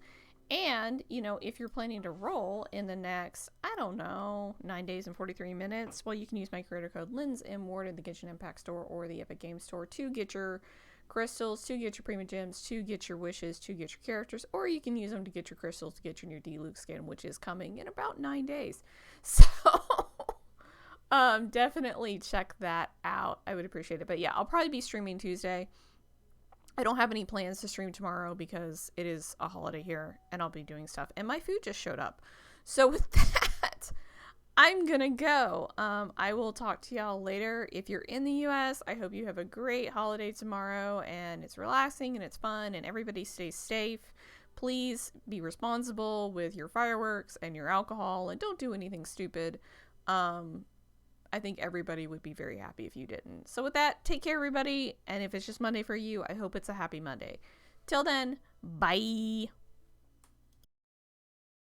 And, you know, if you're planning to roll in the next, 9 days and 43 minutes, well, you can use my creator code Linsmward in the Genshin Impact store or the Epic Games store to get your crystals, to get your Prima Gems, to get your wishes, to get your characters, or you can use them to get your crystals to get your new Deluge skin, which is coming in about 9 days. So, definitely check that out. I would appreciate it. But yeah, I'll probably be streaming Tuesday. I don't have any plans to stream tomorrow because it is a holiday here and I'll be doing stuff. And my food just showed up. So with that, I'm gonna go. I will talk to y'all later. If you're in the US, I hope you have a great holiday tomorrow and it's relaxing and it's fun and everybody stays safe. Please be responsible with your fireworks and your alcohol and don't do anything stupid. I think everybody would be very happy if you didn't. So with that, take care, everybody. And if it's just Monday for you, I hope it's a happy Monday. Till then, bye.